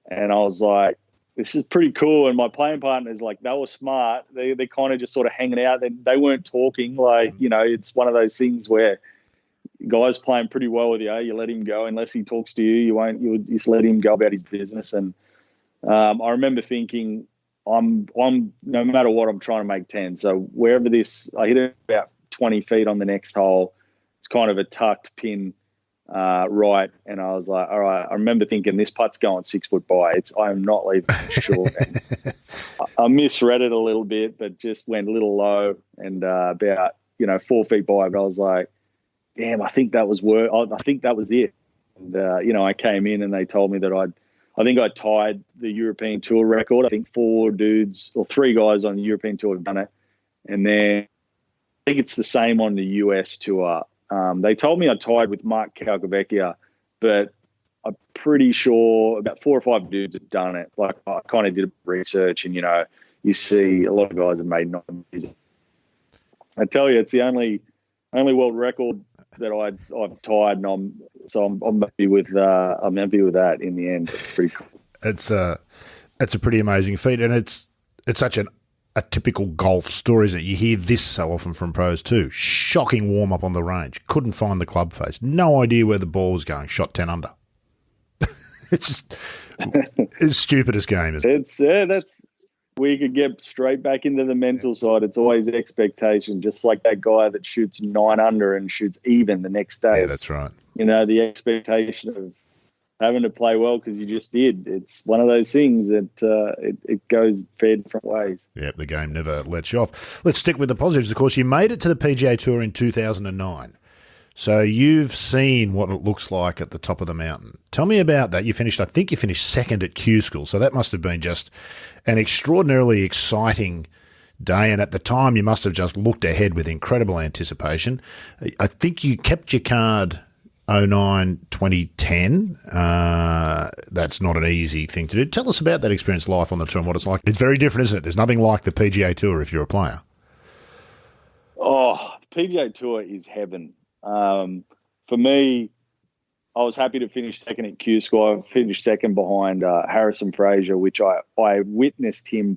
And I was like, this is pretty cool. And my playing partners, like, they were smart. They kind of just sort of hanging out. They weren't talking. Like, it's one of those things where guys playing pretty well with you, you let him go. Unless he talks to you, you just let him go about his business. And I remember thinking, I'm no matter what, I'm trying to make 10. So wherever I hit it about 20 feet on the next hole. It's kind of a tucked pin right, and I was like, all right. I remember thinking, this putt's going 6 foot by. I'm not leaving it short. I misread it a little bit, but just went a little low and about 4 feet by. But I was like, damn, I think that was I think that was it. And I came in and they told me that I think I tied the European Tour record. I think 4 dudes or 3 guys on the European Tour have done it, and then I think it's the same on the US Tour. They told me I tied with Mark Calcavecchia, but I'm pretty sure about 4 or 5 dudes have done it. Like, I kind of did research, and, you see a lot of guys have made 9 years. I tell you, it's the only world record that I've tied, and I'm happy with that in the end. It's pretty cool. It's a pretty amazing feat, and it's such a typical golf story, isn't it? You hear this so often from pros too. Shocking warm up on the range. Couldn't find the club face. No idea where the ball was going. Shot 10 under. It's just it's stupidest game, isn't it? That's we could get straight back into the mental side. It's always expectation, just like that guy that shoots 9 under and shoots even the next day. Yeah, that's right. The expectation of having to play well because you just did. It's one of those things that it goes fair different ways. Yeah, the game never lets you off. Let's stick with the positives. Of course, you made it to the PGA Tour in 2009. So you've seen what it looks like at the top of the mountain. Tell me about that. I think you finished second at Q School. So that must have been just an extraordinarily exciting day. And at the time, you must have just looked ahead with incredible anticipation. I think you kept your card 09, 2010. That's not an easy thing to do. Tell us about that experience live on the tour and what it's like. It's very different, isn't it? There's nothing like the PGA Tour if you're a player. Oh, the PGA Tour is heaven. For me, I was happy to finish second at Q School. I finished second behind Harrison Fraser, which I witnessed him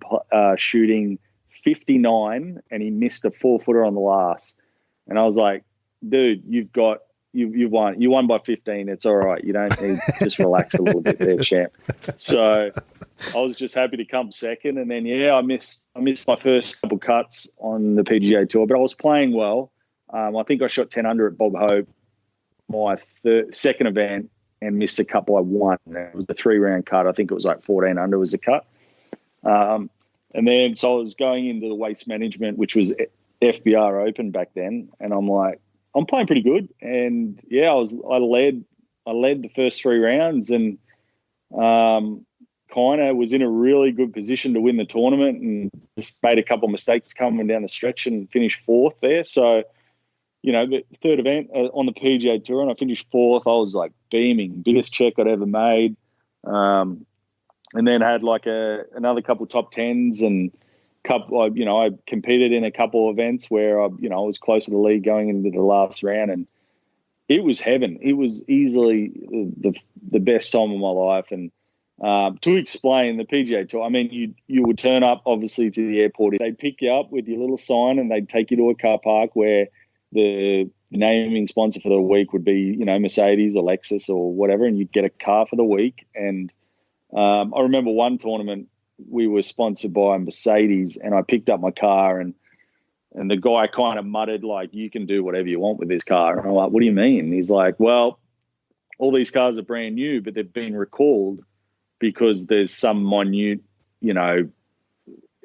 shooting 59, and he missed a 4-footer on the last. And I was like, dude, you've won. You won by 15. It's all right. You don't need to just relax a little bit there, champ. So I was just happy to come second. And then, I missed my first couple cuts on the PGA Tour, but I was playing well. I think I shot 10 under at Bob Hope, my second event, and missed a cut by 1. It was a 3-round cut. I think it was like 14 under was the cut. And then, so I was going into the waste management, which was FBR Open back then. And I'm like, I'm playing pretty good. And I led the first 3 rounds, and kind of was in a really good position to win the tournament, and just made a couple of mistakes coming down the stretch and finished 4th there. So, the third event on the PGA Tour, and I finished 4th. I was like beaming, biggest check I'd ever made. And then had like another couple top 10s, and I competed in a couple of events where I was close to the lead going into the last round, and it was heaven. It was easily the best time of my life. And to explain the PGA Tour, I mean, you would turn up obviously to the airport. They'd pick you up with your little sign, and they'd take you to a car park where the naming sponsor for the week would be, Mercedes or Lexus or whatever, and you'd get a car for the week. And I remember one tournament we were sponsored by Mercedes, and I picked up my car, and the guy kind of muttered, like, you can do whatever you want with this car. And I'm like, what do you mean? He's like, well, all these cars are brand new, but they've been recalled because there's some minute,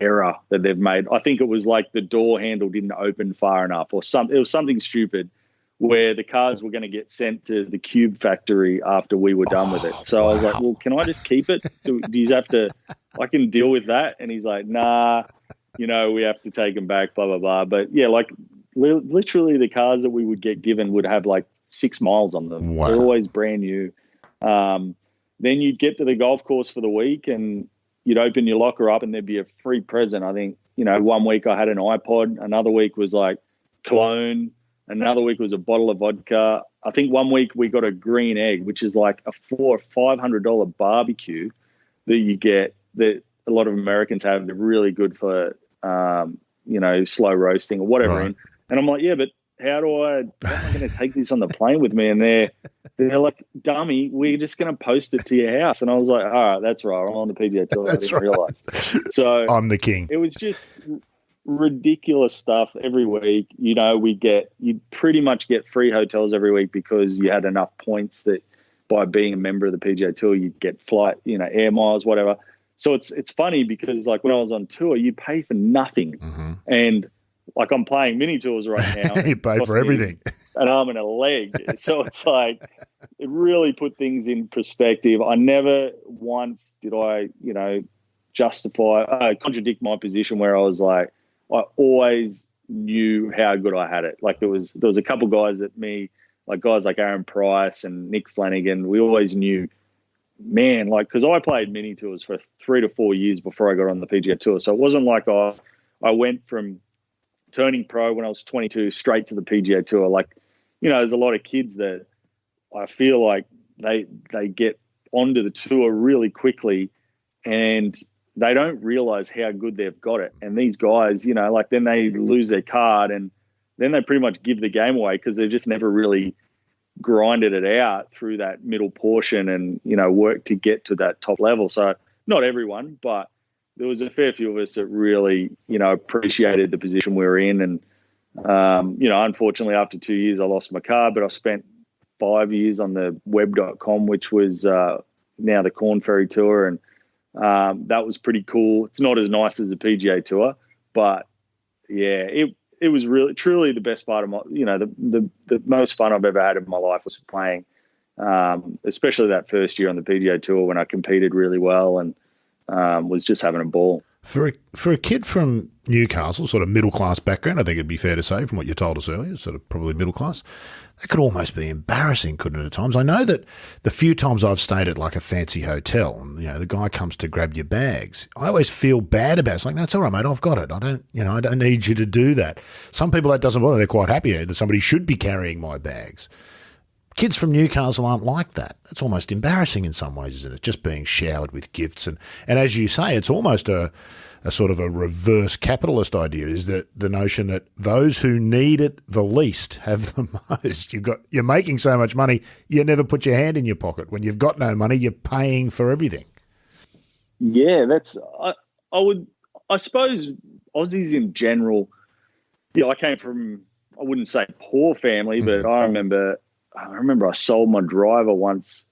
error that they've made. I think it was like the door handle didn't open far enough, or it was something stupid, where the cars were going to get sent to the Cube factory after we were done with it. So I was like, well, can I just keep it? Do you have to, I can deal with that? And he's like, nah, we have to take them back, blah, blah, blah. But like literally the cars that we would get given would have like 6 miles on them. Wow. They're always brand new. Then you'd get to the golf course for the week, and you'd open your locker up, and there'd be a free present. I think, one week I had an iPod. Another week was like cologne. Another week was a bottle of vodka. I think one week we got a green egg, which is like a $400 or $500 barbecue that you get, that a lot of Americans have. They're really good for, slow roasting or whatever. Right. And I'm like, yeah, but how am I going to take this on the plane with me? And they're like, dummy, we're just going to post it to your house. And I was like, all right, that's right. I'm on the PGA Tour. I didn't realize. So I'm the king. It was just ridiculous stuff every week. You'd pretty much get free hotels every week because you had enough points that by being a member of the PGA Tour, you'd get flight, air miles, whatever. So it's funny because like when I was on tour, you pay for nothing. Mm-hmm. And like I'm playing mini tours right now. You pay for everything. An arm and a leg. So it's like, it really put things in perspective. I never once did I, contradict my position where I was like, I always knew how good I had it. Like there was a couple guys at me, like guys like Aaron Price and Nick Flanagan. We always knew, man, like, because I played mini tours for 3 to 4 years before I got on the PGA Tour. So it wasn't like I went from turning pro when I was 22 straight to the PGA Tour. Like, there's a lot of kids that I feel like they get onto the tour really quickly and they don't realize how good they've got it. And these guys, like then they lose their card and then they pretty much give the game away because they've just never really grinded it out through that middle portion and, worked to get to that top level. So not everyone, but there was a fair few of us that really, appreciated the position we were in. And, unfortunately after 2 years, I lost my card, but I spent 5 years on the web.com, which was now the Corn Ferry Tour. And that was pretty cool. It's not as nice as the PGA Tour, but yeah, it was really, truly the best part of my, the most fun I've ever had in my life was playing, especially that first year on the PGA Tour when I competed really well and was just having a ball. For a kid from Newcastle, sort of middle-class background, I think it'd be fair to say from what you told us earlier, sort of probably middle-class, that could almost be embarrassing, couldn't it, at times? I know that the few times I've stayed at like a fancy hotel and, the guy comes to grab your bags, I always feel bad about it. It's like, no, it's all right, mate, I've got it. I don't need you to do that. Some people that doesn't bother. They're quite happy that somebody should be carrying my bags. Kids from Newcastle aren't like that. It's almost embarrassing in some ways, isn't it? Just being showered with gifts. And as you say, it's almost a sort of a reverse capitalist idea, is that the notion that those who need it the least have the most. You're making so much money, you never put your hand in your pocket. When you've got no money, you're paying for everything. Yeah, I suppose Aussies in general, I came from, I wouldn't say poor family, but I remember I sold my driver once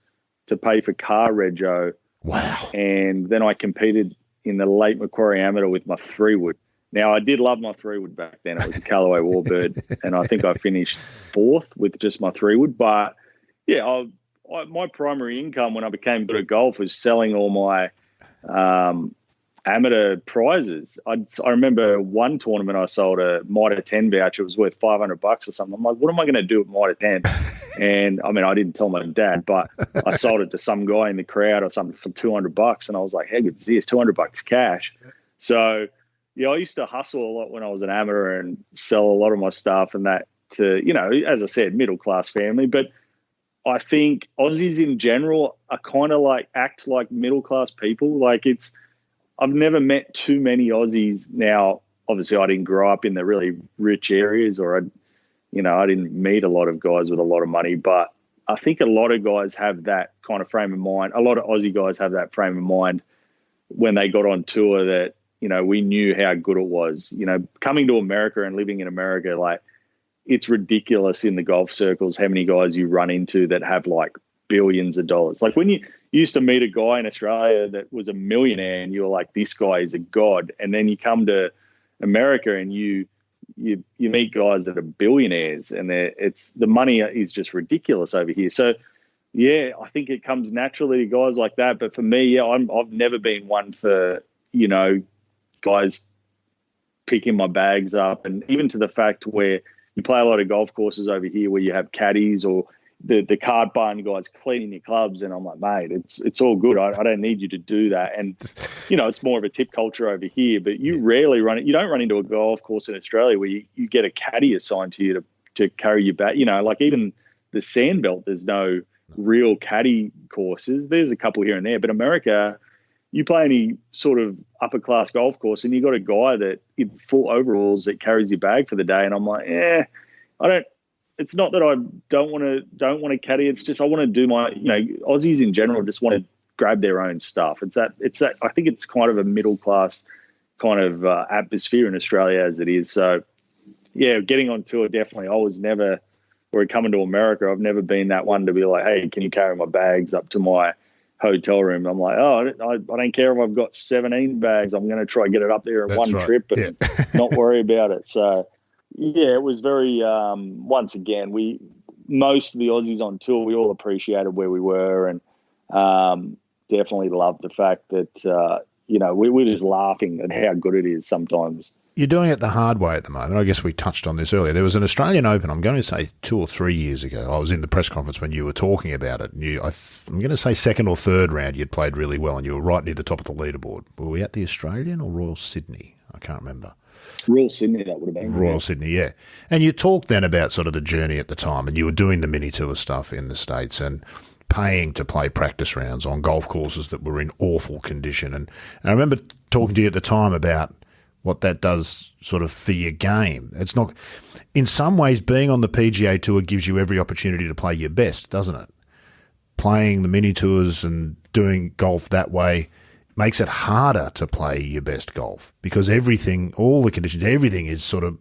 to pay for car rego. Wow. And then I competed in the late Macquarie Amateur with my 3-wood. Now, I did love my 3-wood back then. It was a Callaway Warbird, and I think I finished 4th with just my 3-wood. But, yeah, my primary income when I became good at golf was selling all my amateur prizes. I remember one tournament I sold a Mitre 10 voucher. It was worth $500 or something. I'm like, what am I going to do with Mitre 10? And I didn't tell my dad, but I sold it to some guy in the crowd or something for $200. And I was like, how good's this? $200 cash. So, I used to hustle a lot when I was an amateur and sell a lot of my stuff and that to, as I said, middle-class family. But I think Aussies in general are kind of like act like middle-class people. Like I've never met too many Aussies. Now, obviously I didn't grow up in the really rich areas or I didn't meet a lot of guys with a lot of money, but I think a lot of guys have that kind of frame of mind. A lot of Aussie guys have that frame of mind when they got on tour that, we knew how good it was. Coming to America and living in America, like it's ridiculous in the golf circles how many guys you run into that have like billions of dollars. Like when you used to meet a guy in Australia that was a millionaire and you were like, this guy is a god. And then you come to America and you meet guys that are billionaires and the money is just ridiculous over here. So yeah, I think it comes naturally to guys like that. But for me, I've never been one for, guys picking my bags up, and even to the fact where you play a lot of golf courses over here where you have caddies or the card barn guys cleaning your clubs, and I'm like, mate, it's all good. I don't need you to do that. And it's more of a tip culture over here, but you rarely you don't run into a golf course in Australia where you get a caddy assigned to you to carry you back. Like even the Sandbelt, there's no real caddy courses. There's a couple here and there, but America, you play any sort of upper class golf course and you got a guy that in full overalls that carries your bag for the day. And I'm like, it's not that I don't want to caddy. It's just, I want to do my, Aussies in general just want to grab their own stuff. It's that, I think it's kind of a middle class kind of atmosphere in Australia as it is. So yeah, getting on tour, definitely. I was never, or coming to America, I've never been that one to be like, hey, can you carry my bags up to my hotel room? I'm like, I don't care if I've got 17 bags. I'm going to try to get it up there in one trip and not worry about it. So yeah, it was very, once again, most of the Aussies on tour, we all appreciated where we were and definitely loved the fact that, we're just laughing at how good it is sometimes. You're doing it the hard way at the moment. I guess we touched on this earlier. There was an Australian Open, I'm going to say 2 or 3 years ago. I was in the press conference when you were talking about it. And I'm going to say second or third round, you'd played really well and you were right near the top of the leaderboard. Were we at the Australian or Royal Sydney? I can't remember. Royal Sydney, that would have been. Royal Sydney, yeah. And you talked then about sort of the journey at the time, and you were doing the mini tour stuff in the States and paying to play practice rounds on golf courses that were in awful condition. And I remember talking to you at the time about what that does sort of for your game. It's not, in some ways, being on the PGA Tour gives you every opportunity to play your best, doesn't it? Playing the mini tours and doing golf that way makes it harder to play your best golf because everything, all the conditions, everything is sort of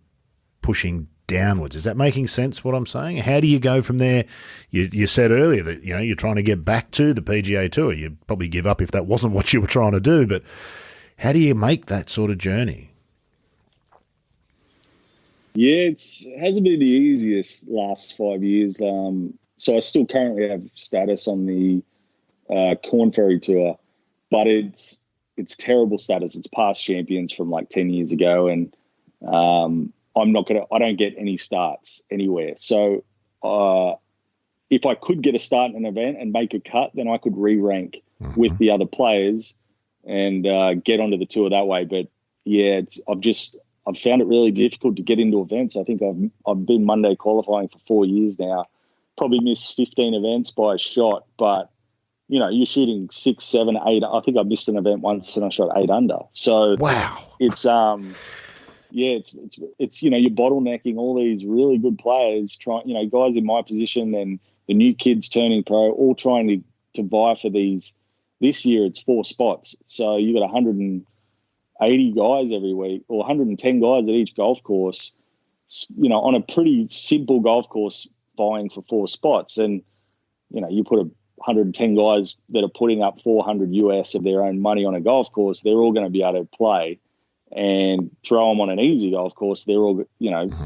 pushing downwards. Is that making sense, what I'm saying? How do you go from there? You said earlier that, you're trying to get back to the PGA Tour. You'd probably give up if that wasn't what you were trying to do, but how do you make that sort of journey? Yeah, it hasn't been the easiest last 5 years. So I still currently have status on the Corn Ferry Tour, but it's terrible status. It's past champions from like 10 years ago, and I don't get any starts anywhere. So if I could get a start in an event and make a cut, then I could re-rank with the other players and get onto the tour that way. But yeah, I've found it really difficult to get into events. I think I've been Monday qualifying for 4 years now. Probably missed 15 events by a shot, but you're shooting 6, 7, 8. I think I missed an event once and I shot 8 under. So wow, it's you're bottlenecking all these really good players, guys in my position and the new kids turning pro, all trying to vie for these. This year it's 4 spots, so you got 180 guys every week, or 110 guys at each golf course, on a pretty simple golf course vying for 4 spots. And, you put 110 guys that are putting up 400 US of their own money on a golf course, they're all going to be able to play. And throw them on an easy golf course, they're all,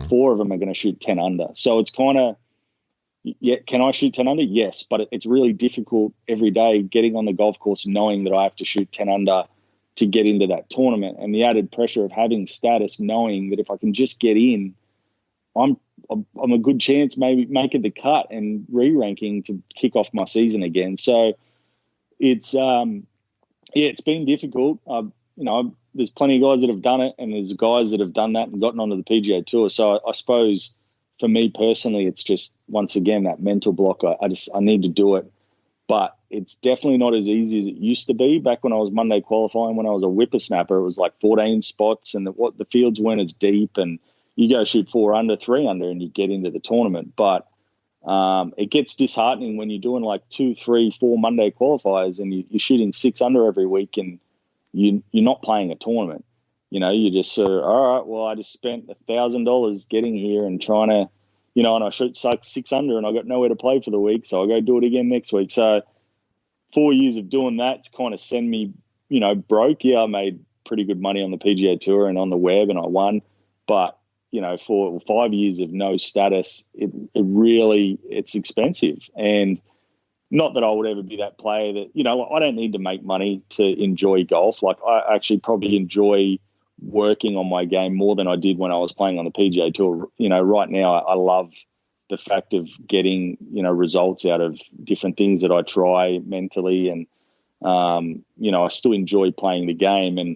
4 of them are going to shoot 10 under. So it's kind of, yeah, can I shoot 10 under? Yes, but it's really difficult every day getting on the golf course knowing that I have to shoot 10 under to get into that tournament, and the added pressure of having status, knowing that if I can just get in, I'm a good chance maybe making the cut and re-ranking to kick off my season again. So it's been difficult. There's plenty of guys that have done it, and there's guys that have done that and gotten onto the PGA Tour. So I suppose for me personally, it's just, once again, that mental block. I need to do it, but it's definitely not as easy as it used to be. Back when I was Monday qualifying, when I was a whippersnapper, it was like 14 spots, and the fields weren't as deep, and you go shoot 4 under, 3 under, and you get into the tournament. But it gets disheartening when you're doing like 2, 3, 4 Monday qualifiers and you're shooting 6 under every week, and you're not playing a tournament. You just all right, well, I just spent $1,000 getting here and trying to, and I shoot 6 under and I got nowhere to play for the week, so I'll go do it again next week. So 4 years of doing that's kind of send me, broke. Yeah, I made pretty good money on the PGA Tour and on the web, and I won. But, for 5 years of no status, it's expensive. And not that I would ever be that player that, I don't need to make money to enjoy golf. Like, I actually probably enjoy working on my game more than I did when I was playing on the PGA Tour. Right now I love the fact of getting, results out of different things that I try mentally. And, I still enjoy playing the game, and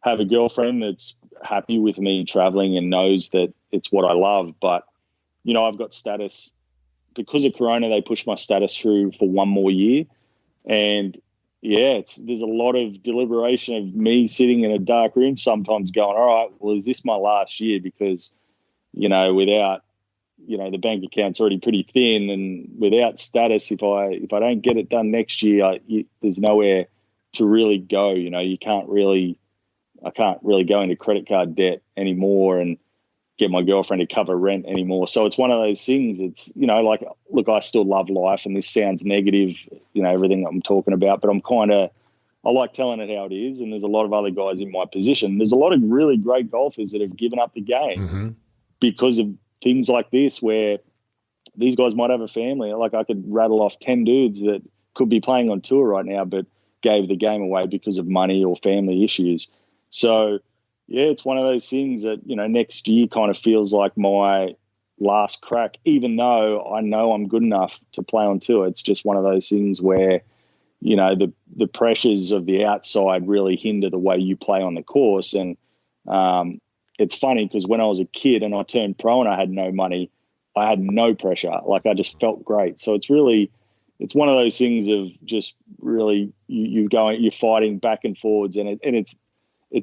have a girlfriend that's happy with me traveling and knows that it's what I love. But, I've got status because of Corona. They pushed my status through for 1 more year. And yeah, there's a lot of deliberation of me sitting in a dark room sometimes going, all right, well, is this my last year? Because, without, the bank account's already pretty thin, and without status, if I don't get it done next year, there's nowhere to really go. I can't really go into credit card debt anymore and get my girlfriend to cover rent anymore. So it's one of those things. It's, look, I still love life, and this sounds negative, everything I'm talking about, but I like telling it how it is. And there's a lot of other guys in my position. There's a lot of really great golfers that have given up the game because of things like this, where these guys might have a family. Like, I could rattle off 10 dudes that could be playing on tour right now, but gave the game away because of money or family issues. So, yeah, it's one of those things that, next year kind of feels like my last crack, even though I know I'm good enough to play on tour. It's just one of those things where, the pressures of the outside really hinder the way you play on the course. And it's funny because when I was a kid and I turned pro and I had no money, I had no pressure. Like, I just felt great. So it's one of those things of just really you're fighting back and forwards, and it's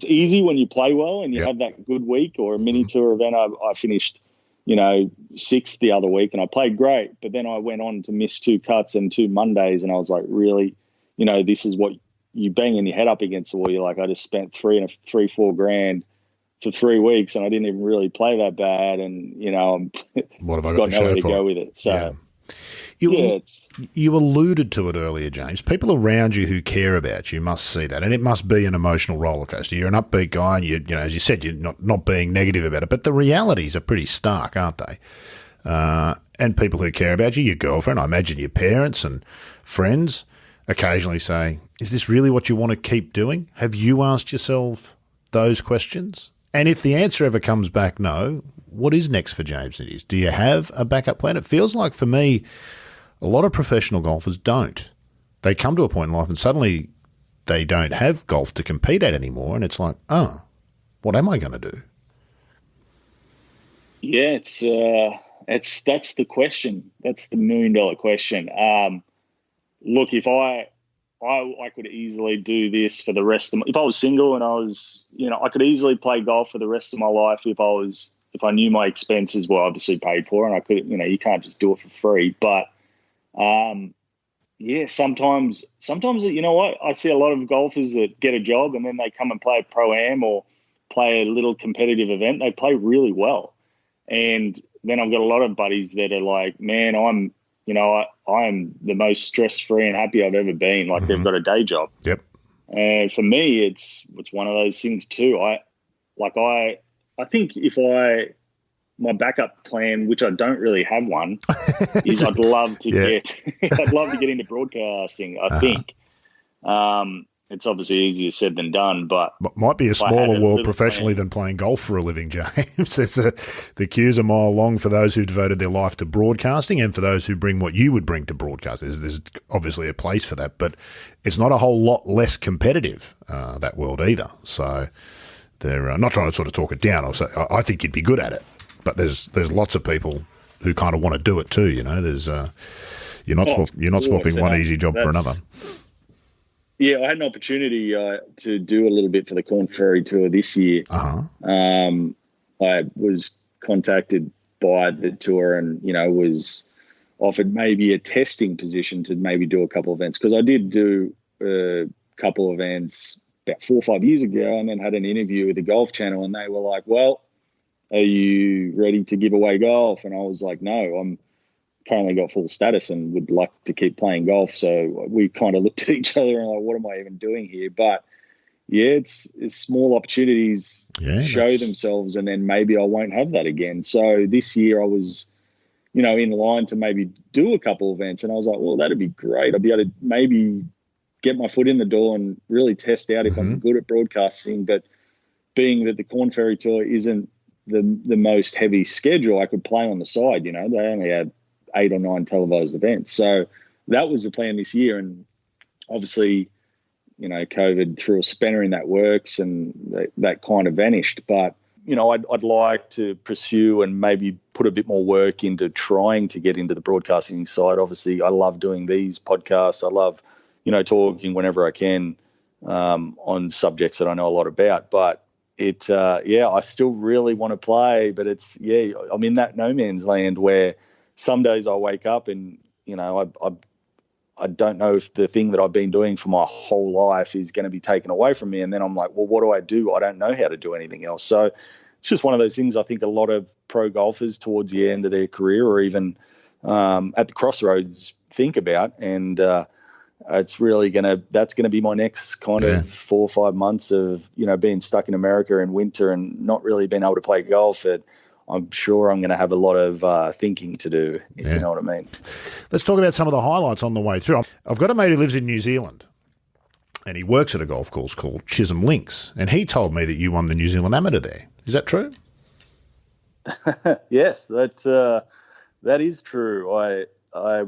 easy when you play well and you have that good week or a mini tour event. I finished, sixth the other week and I played great, but then I went on to miss 2 cuts and 2 Mondays, and I was like, really, this is what you banging your head up against the wall. You're like, I just spent $4 grand for 3 weeks and I didn't even really play that bad, and what have I got nowhere to go with it. So you alluded to it earlier, James. People around you who care about you must see that, and it must be an emotional roller coaster. You're an upbeat guy, and you as you said, you're not being negative about it, but the realities are pretty stark, aren't they? And people who care about you, your girlfriend, I imagine your parents and friends, occasionally say, "Is this really what you want to keep doing?" Have you asked yourself those questions? And if the answer ever comes back no, what is next for James Nitties? Do you have a backup plan? It feels like, for me, a lot of professional golfers don't. They come to a point in life and suddenly they don't have golf to compete at anymore, and it's like, oh, what am I going to do? Yeah, that's the question. That's the $1 million question. Look, if I could easily do this for the rest of if I was single and I was, I could easily play golf for the rest of my life if I knew my expenses were obviously paid for, and I could, you can't just do it for free. But sometimes, you know what? I see a lot of golfers that get a job and then they come and play a Pro-Am or play a little competitive event. They play really well. And then I've got a lot of buddies that are like, man, I'm the most stress-free and happy I've ever been. Like, they've got a day job. Yep. And for me, it's one of those things too. I think my backup plan, which I don't really have one, is I'd love to get into broadcasting. I think it's obviously easier said than done, but might be a smaller world professionally than playing golf for a living, James. The queues are a mile long for those who've devoted their life to broadcasting, and for those who bring what you would bring to broadcast. There's obviously a place for that, but it's not a whole lot less competitive, that world either. So they're not trying to sort of talk it down. I think you'd be good at it, but there's lots of people who kind of want to do it too. There's you're not swapping one easy job for another. Yeah, I had an opportunity to do a little bit for the Corn Ferry Tour this year. Uh-huh. I was contacted by the tour and, was offered maybe a testing position to maybe do a couple of events, because I did do a couple of events about 4 or 5 years ago, and then had an interview with the Golf Channel, and they were like, well, are you ready to give away golf? And I was like, no, I'm currently got full status and would like to keep playing golf. So we kind of looked at each other and like, what am I even doing here? But yeah, it's small opportunities show themselves, and then maybe I won't have that again. So this year I was, in line to maybe do a couple of events, and I was like, well, that'd be great. I'd be able to maybe get my foot in the door and really test out if I'm good at broadcasting. But being that the Corn Ferry Tour isn't the most heavy schedule, I could play on the side. They only had 8 or 9 televised events. So that was the plan this year. And obviously, COVID threw a spanner in that works, and that kind of vanished. But, I'd like to pursue and maybe put a bit more work into trying to get into the broadcasting side. Obviously, I love doing these podcasts. I love, talking whenever I can on subjects that I know a lot about. But I still really want to play, but I'm in that no man's land where some days I wake up and, I don't know if the thing that I've been doing for my whole life is going to be taken away from me. And then I'm like, well, what do I do? I don't know how to do anything else. So it's just one of those things I think a lot of pro golfers towards the end of their career, or even at the crossroads, think about. And it's really that's going to be my next kind of 4 or 5 months of, being stuck in America in winter and not really being able to play golf. I'm sure I'm going to have a lot of thinking to do, if you know what I mean. Let's talk about some of the highlights on the way through. I've got a mate who lives in New Zealand, and he works at a golf course called Chisholm Links, and he told me that you won the New Zealand Amateur there. Is that true? Yes, that is true. I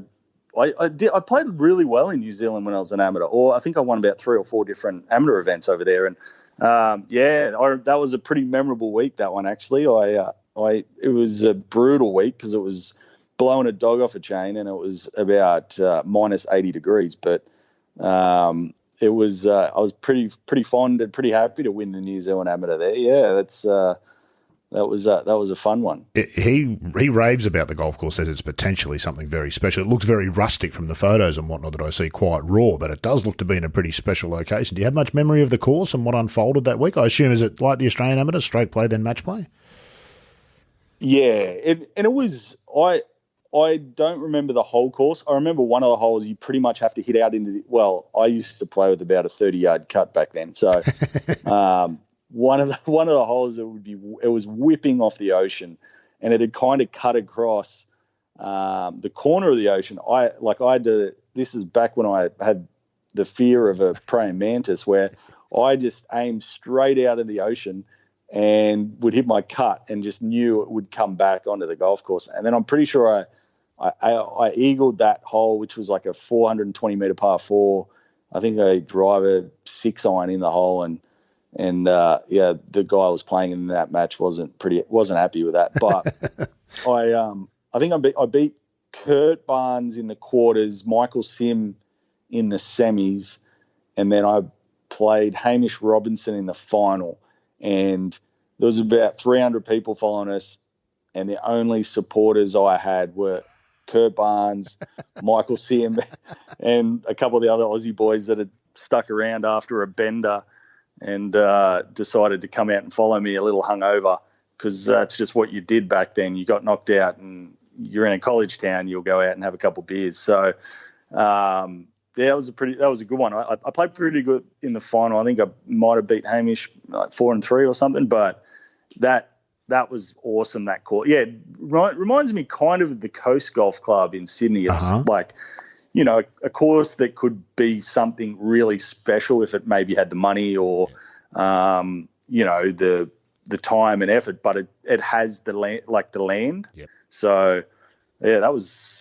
played really well in New Zealand when I was an amateur, or I think I won about 3 or 4 different amateur events over there. And that was a pretty memorable week, that one, actually. It was a brutal week because it was blowing a dog off a chain and it was about minus 80 degrees. But I was pretty fond and pretty happy to win the New Zealand Amateur there. Yeah, that was a fun one. He raves about the golf course, says it's potentially something very special. It looks very rustic from the photos and whatnot that I see, quite raw, but it does look to be in a pretty special location. Do you have much memory of the course and what unfolded that week? I assume, is it like the Australian Amateur, straight play then match play? Yeah, it was. I don't remember the whole course. I remember one of the holes you pretty much have to hit out into I used to play with about a 30-yard cut back then. So one of the holes it was whipping off the ocean, and it had kind of cut across the corner of the ocean. This is back when I had the fear of a praying mantis, where I just aimed straight out of the ocean and would hit my cut and just knew it would come back onto the golf course. And then I'm pretty sure I eagled that hole, which was like a 420-meter par 4. I think I drive a 6-iron in the hole, and the guy I was playing in that match wasn't happy with that. But I think I beat Kurt Barnes in the quarters, Michael Sim in the semis, and then I played Hamish Robinson in the final. And there was about 300 people following us, and the only supporters I had were Kurt Barnes, Michael Sim, and a couple of the other Aussie boys that had stuck around after a bender and decided to come out and follow me a little hungover, because that's just what you did back then. You got knocked out and you're in a college town, you'll go out and have a couple of beers. So, that was a good one. I played pretty good in the final. I think I might have beat Hamish like 4-3 or something, but that was awesome, that course. Yeah, reminds me kind of the Coast Golf Club in Sydney. It's like, a course that could be something really special if it maybe had the money or, the time and effort, but it has the land, like the land. Yep. So, yeah,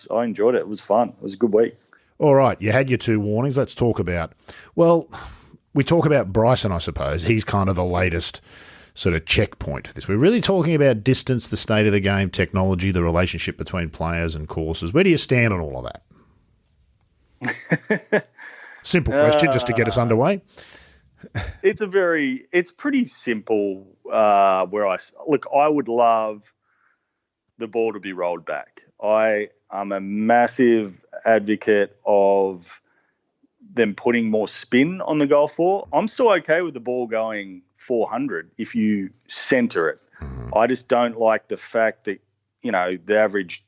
I enjoyed it. It was fun. It was a good week. All right, you had your 2 warnings. Let's talk about, we talk about Bryson, I suppose. He's kind of the latest sort of checkpoint for this. We're really talking about distance, the state of the game, technology, the relationship between players and courses. Where do you stand on all of that? Simple question, just to get us underway. It's pretty simple. I would love the ball to be rolled back. I'm a massive advocate of them putting more spin on the golf ball. I'm still okay with the ball going 400 if you center it. Mm-hmm. I just don't like the fact that, the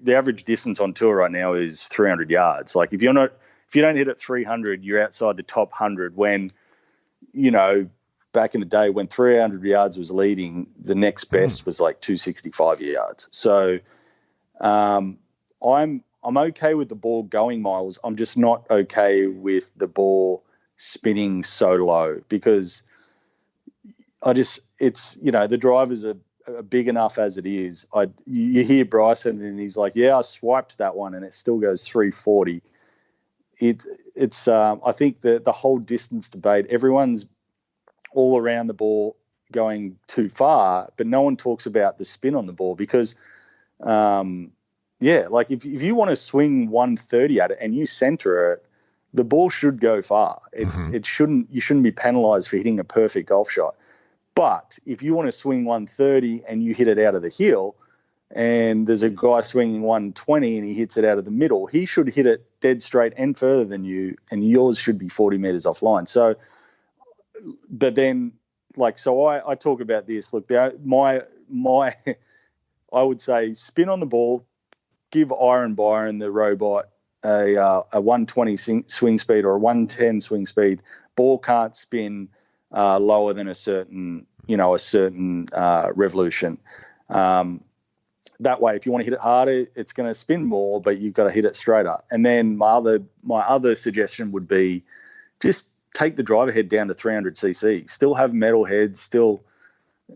average distance on tour right now is 300 yards. Like if you don't hit it 300, you're outside the top 100 when, back in the day when 300 yards was leading, the next best was like 265 yards. So, I'm okay with the ball going miles. I'm just not okay with the ball spinning so low, because the drivers are big enough as it is. You hear Bryson and he's like, yeah, I swiped that one and it still goes 340. I think the whole distance debate, everyone's all around the ball going too far, but no one talks about the spin on the ball, because like if you want to swing 130 at it and you center it, the ball should go far. You shouldn't be penalized for hitting a perfect golf shot. But if you want to swing 130 and you hit it out of the heel, and there's a guy swinging 120 and he hits it out of the middle, he should hit it dead straight and further than you, and yours should be 40 meters offline. So, but then, I talk about this. Look, my I would say spin on the ball, give Iron Byron, the robot, a 120 swing speed or a 110 swing speed. Ball can't spin lower than a certain revolution. That way, if you want to hit it harder, it's going to spin more, but you've got to hit it straighter. And then my other suggestion would be just take the driver head down to 300cc, still have metal heads, still,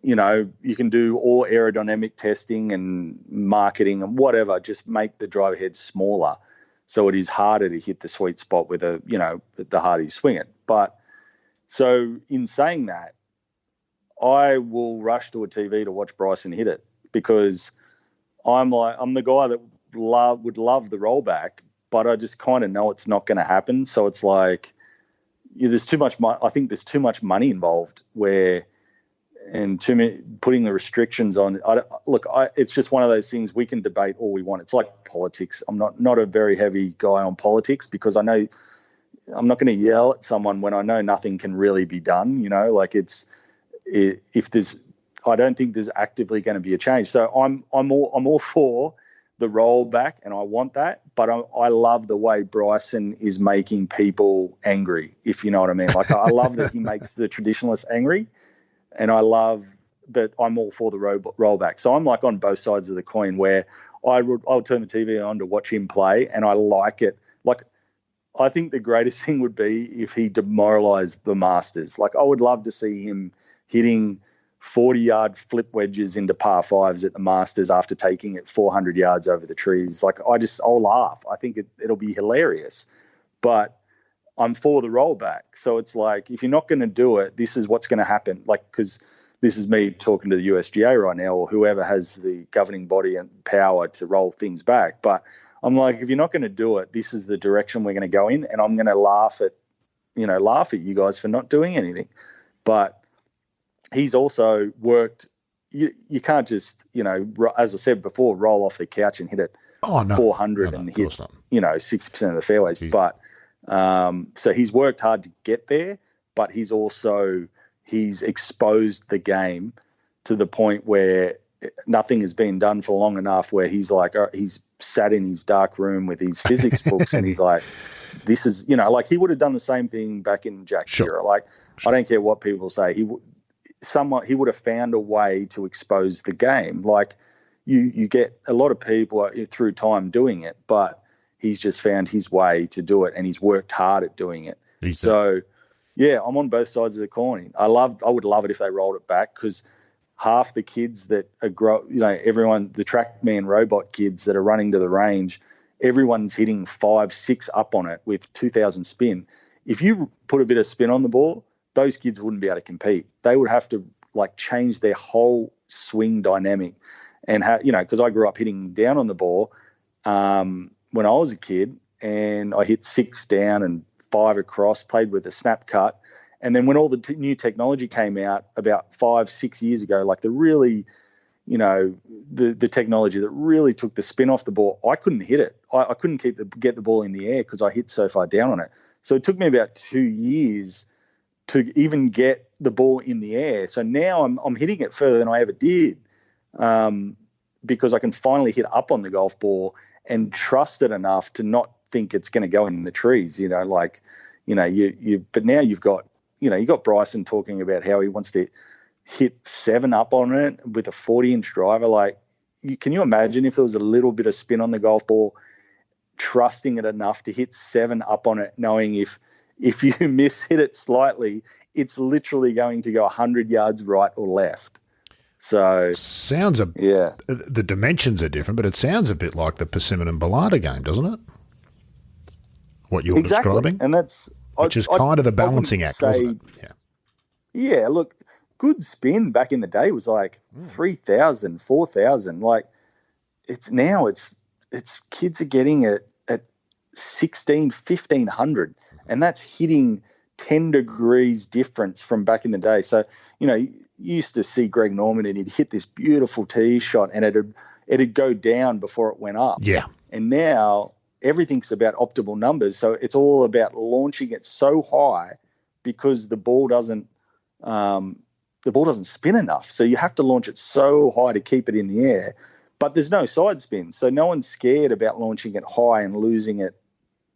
you can do all aerodynamic testing and marketing and whatever, just make the driver head smaller so it is harder to hit the sweet spot with the harder you swing it. But so in saying that, I will rush to a TV to watch Bryson hit it because I'm the guy that would love the rollback, but I just kind of know it's not going to happen. So it's like, there's too much. I think there's too much money involved and too many putting the restrictions on. It's just one of those things we can debate all we want. It's like politics. I'm not a very heavy guy on politics because I know I'm not going to yell at someone when I know nothing can really be done. I don't think there's actively going to be a change. So I'm all for the rollback, and I want that. But I love the way Bryson is making people angry, if you know what I mean. Like I love that he makes the traditionalists angry, and I love that I'm all for the rollback. So I'm like on both sides of the coin where I'll turn the TV on to watch him play, and I like it. Like I think the greatest thing would be if he demoralized the Masters. Like I would love to see him hitting 40-yard flip wedges into par fives at the Masters after taking it 400 yards over the trees. Like I'll laugh. I think it'll be hilarious. But I'm for the rollback. So it's like, if you're not going to do it, this is what's going to happen. Like, because this is me talking to the USGA right now, or whoever has the governing body and power to roll things back. But I'm like, if you're not going to do it, this is the direction we're going to go in, and I'm going to laugh at you guys for not doing anything. But he's also worked. You can't just, as I said before, roll off the couch and hit it 400 and hit 60% of the fairways. Jeez. But so he's worked hard to get there, but he's exposed the game to the point where nothing has been done for long enough where he's like, he's sat in his dark room with his physics books and he's like, this is, like he would have done the same thing back in Jack's era. Like, I don't care what people say. He would have found a way to expose the game. Like you get a lot of people through time doing it, but he's just found his way to do it, and he's worked hard at doing it. Yeah, I'm on both sides of the coin. I would love it if they rolled it back, because half the kids that are everyone, the TrackMan robot kids that are running to the range, everyone's hitting 5-6 up on it with 2,000 spin. If you put a bit of spin on the ball, those kids wouldn't be able to compete. They would have to change their whole swing dynamic, and because I grew up hitting down on the ball when I was a kid, and I hit 6 down and 5 across, played with a snap cut. And then when all the new technology came out about 5-6 years ago, like the really, the technology that really took the spin off the ball, I couldn't hit it. I couldn't get the ball in the air because I hit so far down on it. So it took me about 2 years to even get the ball in the air. So now I'm hitting it further than I ever did, because I can finally hit up on the golf ball and trust it enough to not think it's going to go in the trees. But now you've got Bryson talking about how he wants to hit 7 up on it with a 40-inch driver. Can you imagine if there was a little bit of spin on the golf ball, trusting it enough to hit 7 up on it, knowing if you hit it slightly, it's literally going to go 100 yards right or left. So the dimensions are different, but it sounds a bit like the Persimmon and Bellata game, doesn't it? What you're describing, and that's which is kind of the balancing act, wasn't it? Yeah. Look, good spin back in the day was 3,000, 4,000. It's kids are getting it at 16, 1,500, and that's hitting 10 degrees difference from back in the day. So, you used to see Greg Norman and he'd hit this beautiful tee shot and it'd go down before it went up. Yeah. And now everything's about optimal numbers. So it's all about launching it so high because the ball doesn't spin enough. So you have to launch it so high to keep it in the air, but there's no side spin. So no one's scared about launching it high and losing it,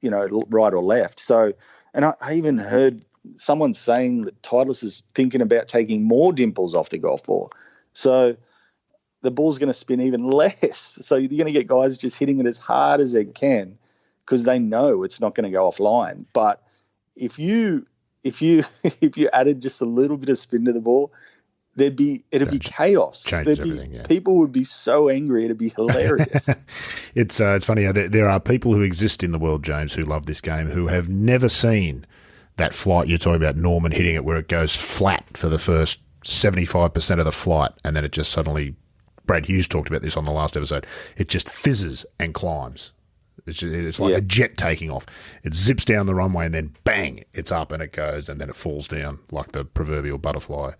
right or left. So, and I even heard someone saying that Titleist is thinking about taking more dimples off the golf ball. So the ball's going to spin even less. So you're going to get guys just hitting it as hard as they can because they know it's not going to go offline. But if you if you if you added just a little bit of spin to the ball, it'd be chaos. Changes everything. Yeah. People would be so angry. It'd be hilarious. It's funny. There are people who exist in the world, James, who love this game, who have never seen that flight you're talking about, Norman hitting it, where it goes flat for the first 75% of the flight, and then it just suddenly, Brad Hughes talked about this on the last episode, it just fizzes and climbs. It's like a jet taking off. It zips down the runway and then bang, it's up and it goes, and then it falls down like the proverbial butterfly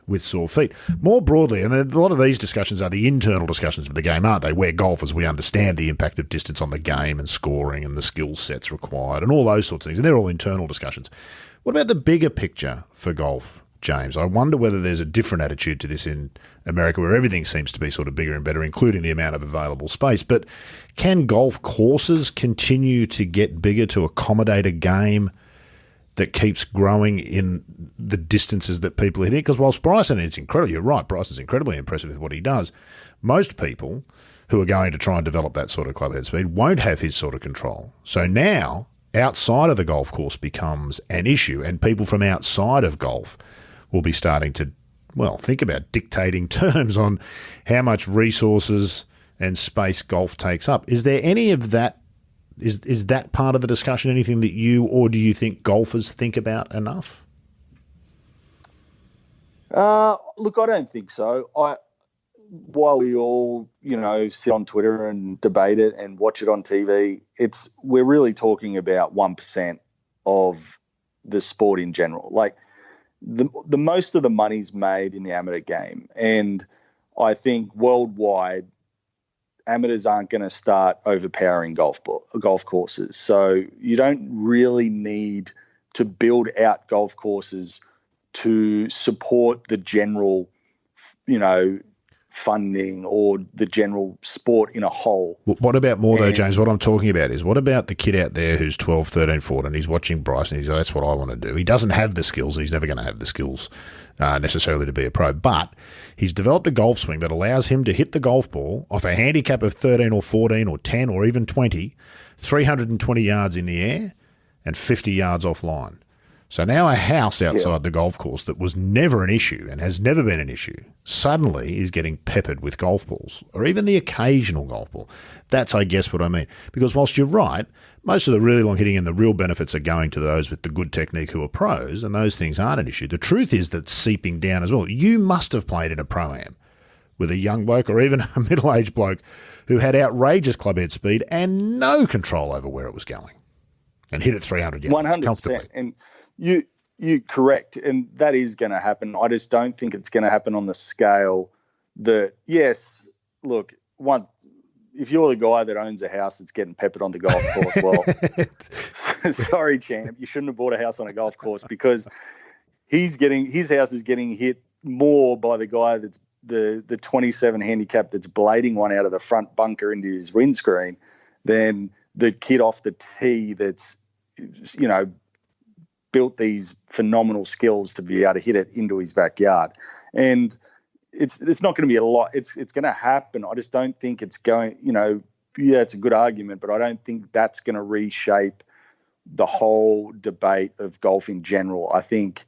with sore feet. More broadly, and a lot of these discussions are the internal discussions of the game, aren't they? Where golfers, we understand the impact of distance on the game and scoring and the skill sets required and all those sorts of things, and they're all internal discussions. What about the bigger picture for golf, James? I wonder whether there's a different attitude to this in America, where everything seems to be sort of bigger and better, including the amount of available space. But can golf courses continue to get bigger to accommodate a game that keeps growing in the distances that people hit? Because whilst Bryson, it's incredible, you're right, Bryson's incredibly impressive with what he does, most people who are going to try and develop that sort of clubhead speed won't have his sort of control. So now, outside of the golf course becomes an issue, and people from outside of golf will be starting to, well, think about dictating terms on how much resources and space golf takes up. Is there any of that? Is that part of the discussion anything that you, or do you think golfers think about enough? Look, I don't think so. While we all, sit on Twitter and debate it and watch it on TV, we're really talking about 1% of the sport in general. Like the most of the money's made in the amateur game, and I think worldwide, amateurs aren't going to start overpowering golf courses. So you don't really need to build out golf courses to support the general, funding or the general sport in a whole. What about more though, James? What I'm talking about is, what about the kid out there who's 12, 13, 14, he's watching Bryson, he's like, that's what I want to do. He doesn't have the skills, and he's never going to have the skills necessarily to be a pro, but he's developed a golf swing that allows him to hit the golf ball off a handicap of 13 or 14 or 10 or even 20, 320 yards in the air and 50 yards offline. So now a house outside the golf course that was never an issue and has never been an issue suddenly is getting peppered with golf balls, or even the occasional golf ball. That's, I guess, what I mean. Because whilst you're right, most of the really long hitting and the real benefits are going to those with the good technique who are pros, and those things aren't an issue. The truth is that seeping down as well. You must have played in a pro-am with a young bloke or even a middle-aged bloke who had outrageous clubhead speed and no control over where it was going and hit it 300 yards 100%. Comfortably. And you correct, and that is going to happen. I just don't think it's going to happen on the scale that, yes, look, if you're the guy that owns a house that's getting peppered on the golf course, well, sorry, champ, you shouldn't have bought a house on a golf course, because his house is getting hit more by the guy that's the 27 handicap that's blading one out of the front bunker into his windscreen than the kid off the tee that's, built these phenomenal skills to be able to hit it into his backyard. And it's not going to be a lot. It's going to happen. I just don't think it's going, it's a good argument, but I don't think that's going to reshape the whole debate of golf in general. I think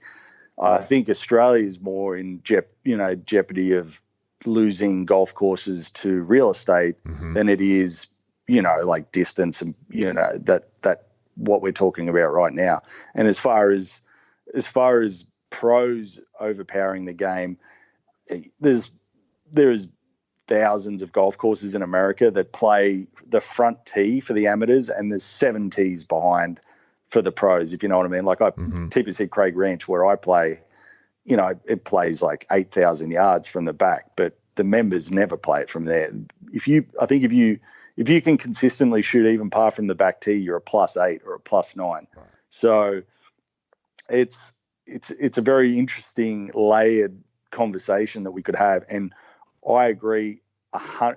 Australia is more in jeopardy of losing golf courses to real estate than it is, like distance and, that what we're talking about right now. And as far as pros overpowering the game, there is thousands of golf courses in America that play the front tee for the amateurs, and there's 7 tees behind for the pros, if you know what I mean. Like TPC Craig Ranch, where I play, it plays like 8,000 yards from the back, but the members never play it from there. If you can consistently shoot even par from the back tee, you're a +8 or a +9. Right. So it's a very interesting layered conversation that we could have. And I agree, I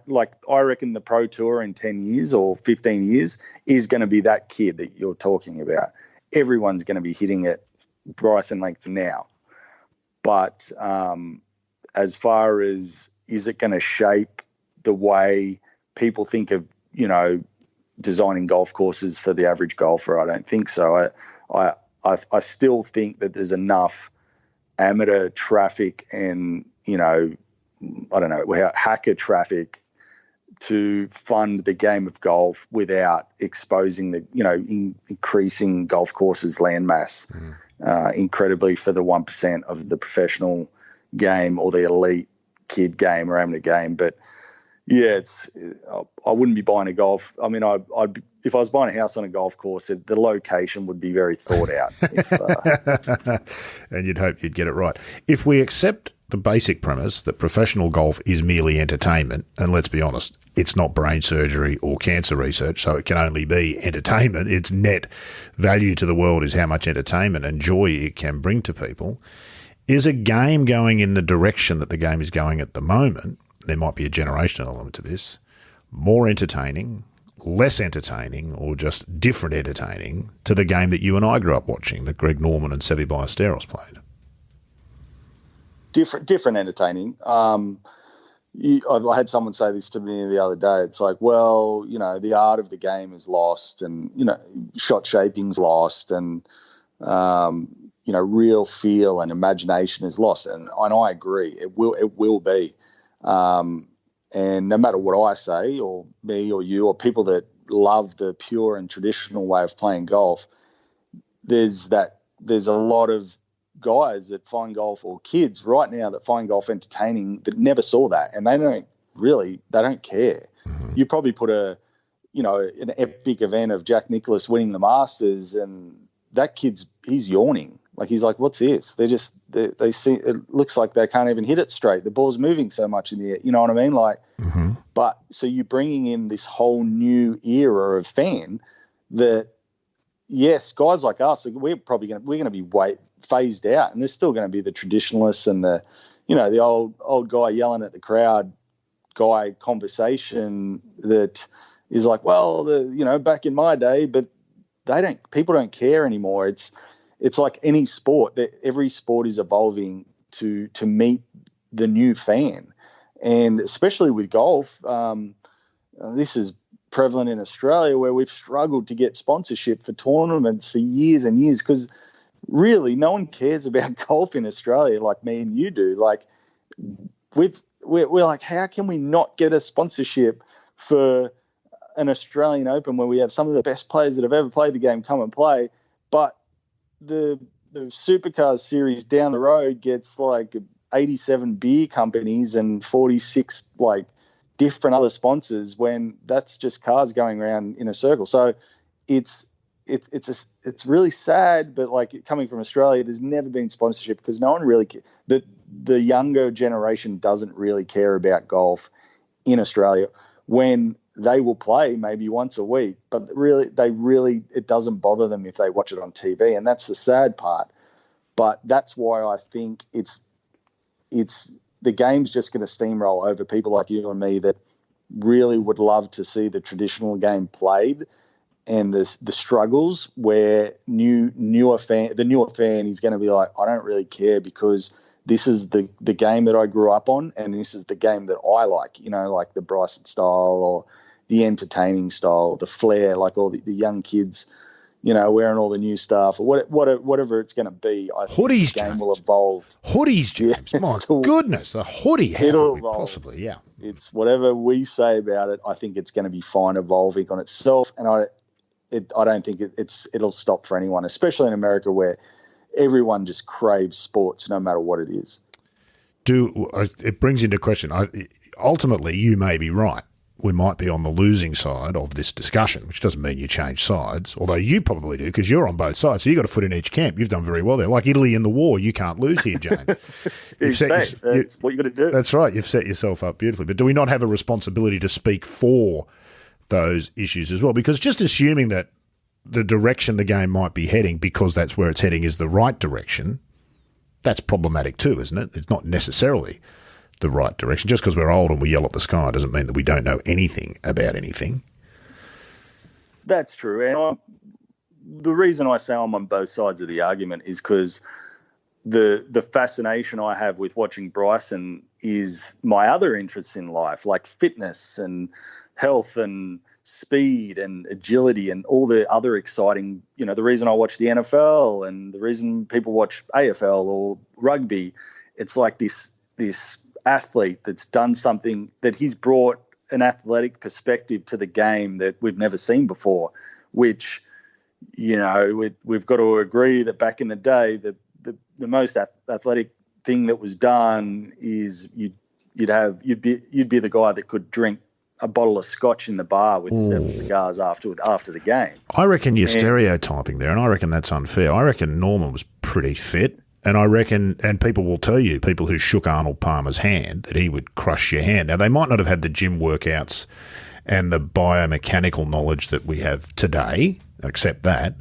reckon the Pro Tour in 10 years or 15 years is going to be that kid that you're talking about. Everyone's going to be hitting it Bryson length now. But as far as, is it going to shape the way people think of, designing golf courses for the average golfer? I don't think so. I I still think that there's enough amateur traffic and, hacker traffic to fund the game of golf without exposing increasing golf courses landmass incredibly for the 1% of the professional game or the elite kid game or amateur game. But yeah, I wouldn't be buying a golf. I mean, if I was buying a house on a golf course, the location would be very thought out. And you'd hope you'd get it right. If we accept the basic premise that professional golf is merely entertainment, and let's be honest, it's not brain surgery or cancer research, so it can only be entertainment. Its net value to the world is how much entertainment and joy it can bring to people. Is a game going in the direction that the game is going at the moment? There might be a generational element to this. More entertaining, less entertaining, or just different entertaining to the game that you and I grew up watching, that Greg Norman and Seve Ballesteros played? Different entertaining. I had someone say this to me the other day. It's like, well, the art of the game is lost, and shot shaping's lost, and real feel and imagination is lost. And I agree, it will be. And no matter what I say, or me or you, or people that love the pure and traditional way of playing golf, there's a lot of guys that find golf, or kids right now that find golf entertaining, that never saw that, and they don't care. You probably put an epic event of Jack Nicklaus winning the Masters, and that he's yawning. Like, he's like, what's this? They see, it looks like they can't even hit it straight. The ball's moving so much in the air. You know what I mean? Like, but so you're bringing in this whole new era of fan that, yes, guys like us, we're going to be phased out, and there's still going to be the traditionalists and the old guy yelling at the crowd guy conversation that is like, well, back in my day, but people don't care anymore. It's like any sport, that every sport is evolving to meet the new fan. And especially with golf, this is prevalent in Australia, where we've struggled to get sponsorship for tournaments for years and years, because really no one cares about golf in Australia like me and you do. Like, we're like, how can we not get a sponsorship for an Australian Open where we have some of the best players that have ever played the game come and play, but the Supercars series down the road gets like 87 beer companies and 46 like different other sponsors, when that's just cars going around in a circle. So it's really sad, but like, coming from Australia, there's never been sponsorship because no one really the younger generation doesn't really care about golf in Australia, when they will play maybe once a week, but really it doesn't bother them if they watch it on TV, and that's the sad part. But that's why I think it's the game's just going to steamroll over people like you and me that really would love to see the traditional game played, and the struggles where the newer fan is going to be like, I don't really care, because this is the game that I grew up on, and this is the game that I like, like the Bryson style, or the entertaining style, the flair, like all the young kids, wearing all the new stuff, or whatever it's going to be. I think hoodies, the game James. will evolve. Hoodies, James. Yeah, my goodness, the hoodie. How it'll could we evolve. Possibly, yeah. It's whatever we say about it. I think it's going to be fine evolving on itself, and I don't think it'll stop for anyone, especially in America, where everyone just craves sports no matter what it is. It brings into question, ultimately, you may be right. We might be on the losing side of this discussion, which doesn't mean you change sides, although you probably do, because you're on both sides. So you've got a foot in each camp. You've done very well there. Like Italy in the war, you can't lose here, James. That's what you got to do. That's right. You've set yourself up beautifully. But do we not have a responsibility to speak for those issues as well? Because just assuming that the direction the game might be heading, because that's where it's heading, is the right direction, that's problematic too, isn't it? It's not necessarily the right direction. Just because we're old and we yell at the sky doesn't mean that we don't know anything about anything. That's true. And the reason I say I'm on both sides of the argument is because the fascination I have with watching Bryson is my other interests in life, like fitness and health and speed and agility and all the other exciting, the reason I watch the NFL and the reason people watch AFL or rugby, it's like this athlete that's done something, that he's brought an athletic perspective to the game that we've never seen before, which, we've got to agree that back in the day, the most athletic thing that was done is you'd be the guy that could drink a bottle of scotch in the bar with 7 cigars after the game. I reckon you're stereotyping there, and I reckon that's unfair. I reckon Norman was pretty fit, and I reckon, and people will tell you, people who shook Arnold Palmer's hand, that he would crush your hand. Now, they might not have had the gym workouts and the biomechanical knowledge that we have today, accept that,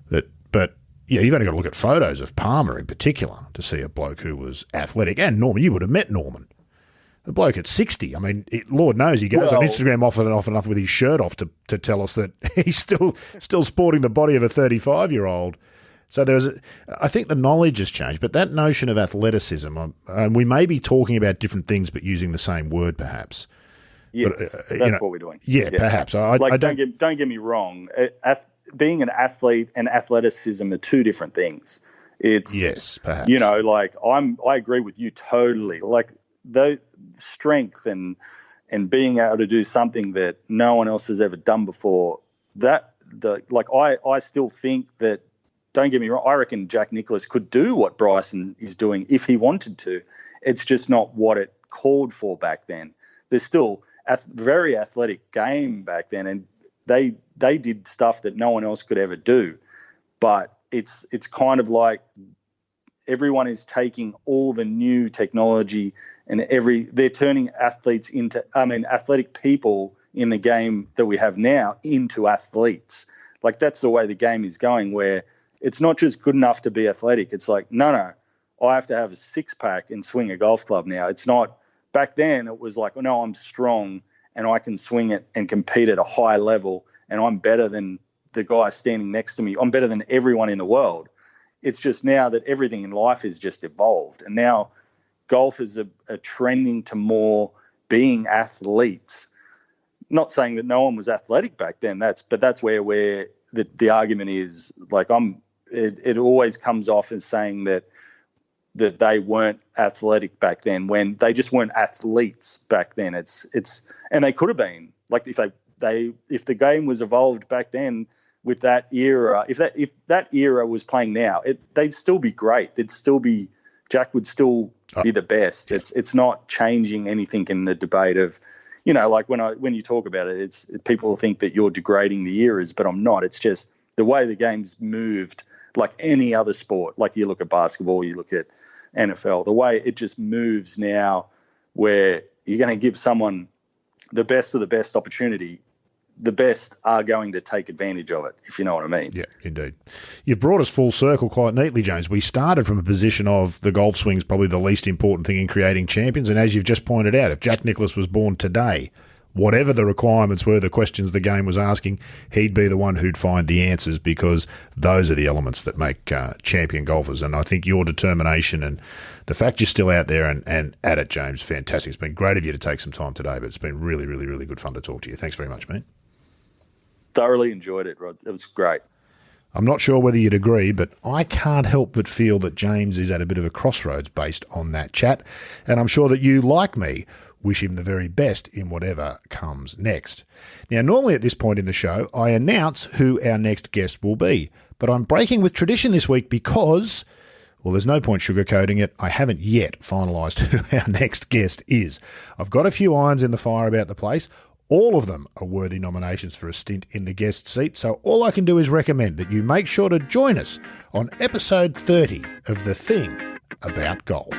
but you've only got to look at photos of Palmer in particular to see a bloke who was athletic. And Norman, you would have met Norman. The bloke at 60, I mean, Lord knows he goes on Instagram often enough with his shirt off to tell us that he's still sporting the body of a 35-year-old. So I think the knowledge has changed, but that notion of athleticism, and we may be talking about different things but using the same word perhaps. Yes, but, that's what we're doing. Yeah, perhaps. Don't get me wrong. Being an athlete and athleticism are two different things. Yes, perhaps. I agree with you totally. Like the strength and being able to do something that no one else has ever done before. I still think that. Don't get me wrong. I reckon Jack Nicklaus could do what Bryson is doing if he wanted to. It's just not what it called for back then. There's still a very athletic game back then, and they did stuff that no one else could ever do. But it's kind of like everyone is taking all the new technology and they're turning athletic people in the game that we have now into athletes. Like that's the way the game is going, where it's not just good enough to be athletic. It's like, no, I have to have a 6-pack and swing a golf club now. It's not. Back then it was like, no, I'm strong and I can swing it and compete at a high level, and I'm better than the guy standing next to me. I'm better than everyone in the world. It's just now that everything in life is just evolved, and now golf is a trending to more being athletes. Not saying that no one was athletic back then. That's where the argument is. Like it always comes off as saying that they weren't athletic back then, when they just weren't athletes back then. And they could have been. Like if the game was evolved back then with that era, if that era was playing now, they'd still be great. Jack would still be the best. It's not changing anything in the debate of, like when you talk about it, people think that you're degrading the eras, but I'm not. It's just the way the game's moved, like any other sport. Like you look at basketball, you look at NFL, the way it just moves now, where you're going to give someone the best of the best opportunity, the best are going to take advantage of it, if you know what I mean. Yeah, indeed. You've brought us full circle quite neatly, James. We started from a position of the golf swing's probably the least important thing in creating champions, and as you've just pointed out, if Jack Nicklaus was born today, whatever the requirements were, the questions the game was asking, he'd be the one who'd find the answers, because those are the elements that make champion golfers. And I think your determination and the fact you're still out there and at it, James, fantastic. It's been great of you to take some time today, but it's been really, really, really good fun to talk to you. Thanks very much, mate. Thoroughly enjoyed it, Rod. It was great. I'm not sure whether you'd agree, but I can't help but feel that James is at a bit of a crossroads based on that chat. And I'm sure that you, like me, wish him the very best in whatever comes next. Now, normally at this point in the show, I announce who our next guest will be, but I'm breaking with tradition this week because, well, there's no point sugarcoating it. I haven't yet finalised who our next guest is. I've got a few irons in the fire about the place. All of them are worthy nominations for a stint in the guest seat, so all I can do is recommend that you make sure to join us on episode 30 of The Thing About Golf.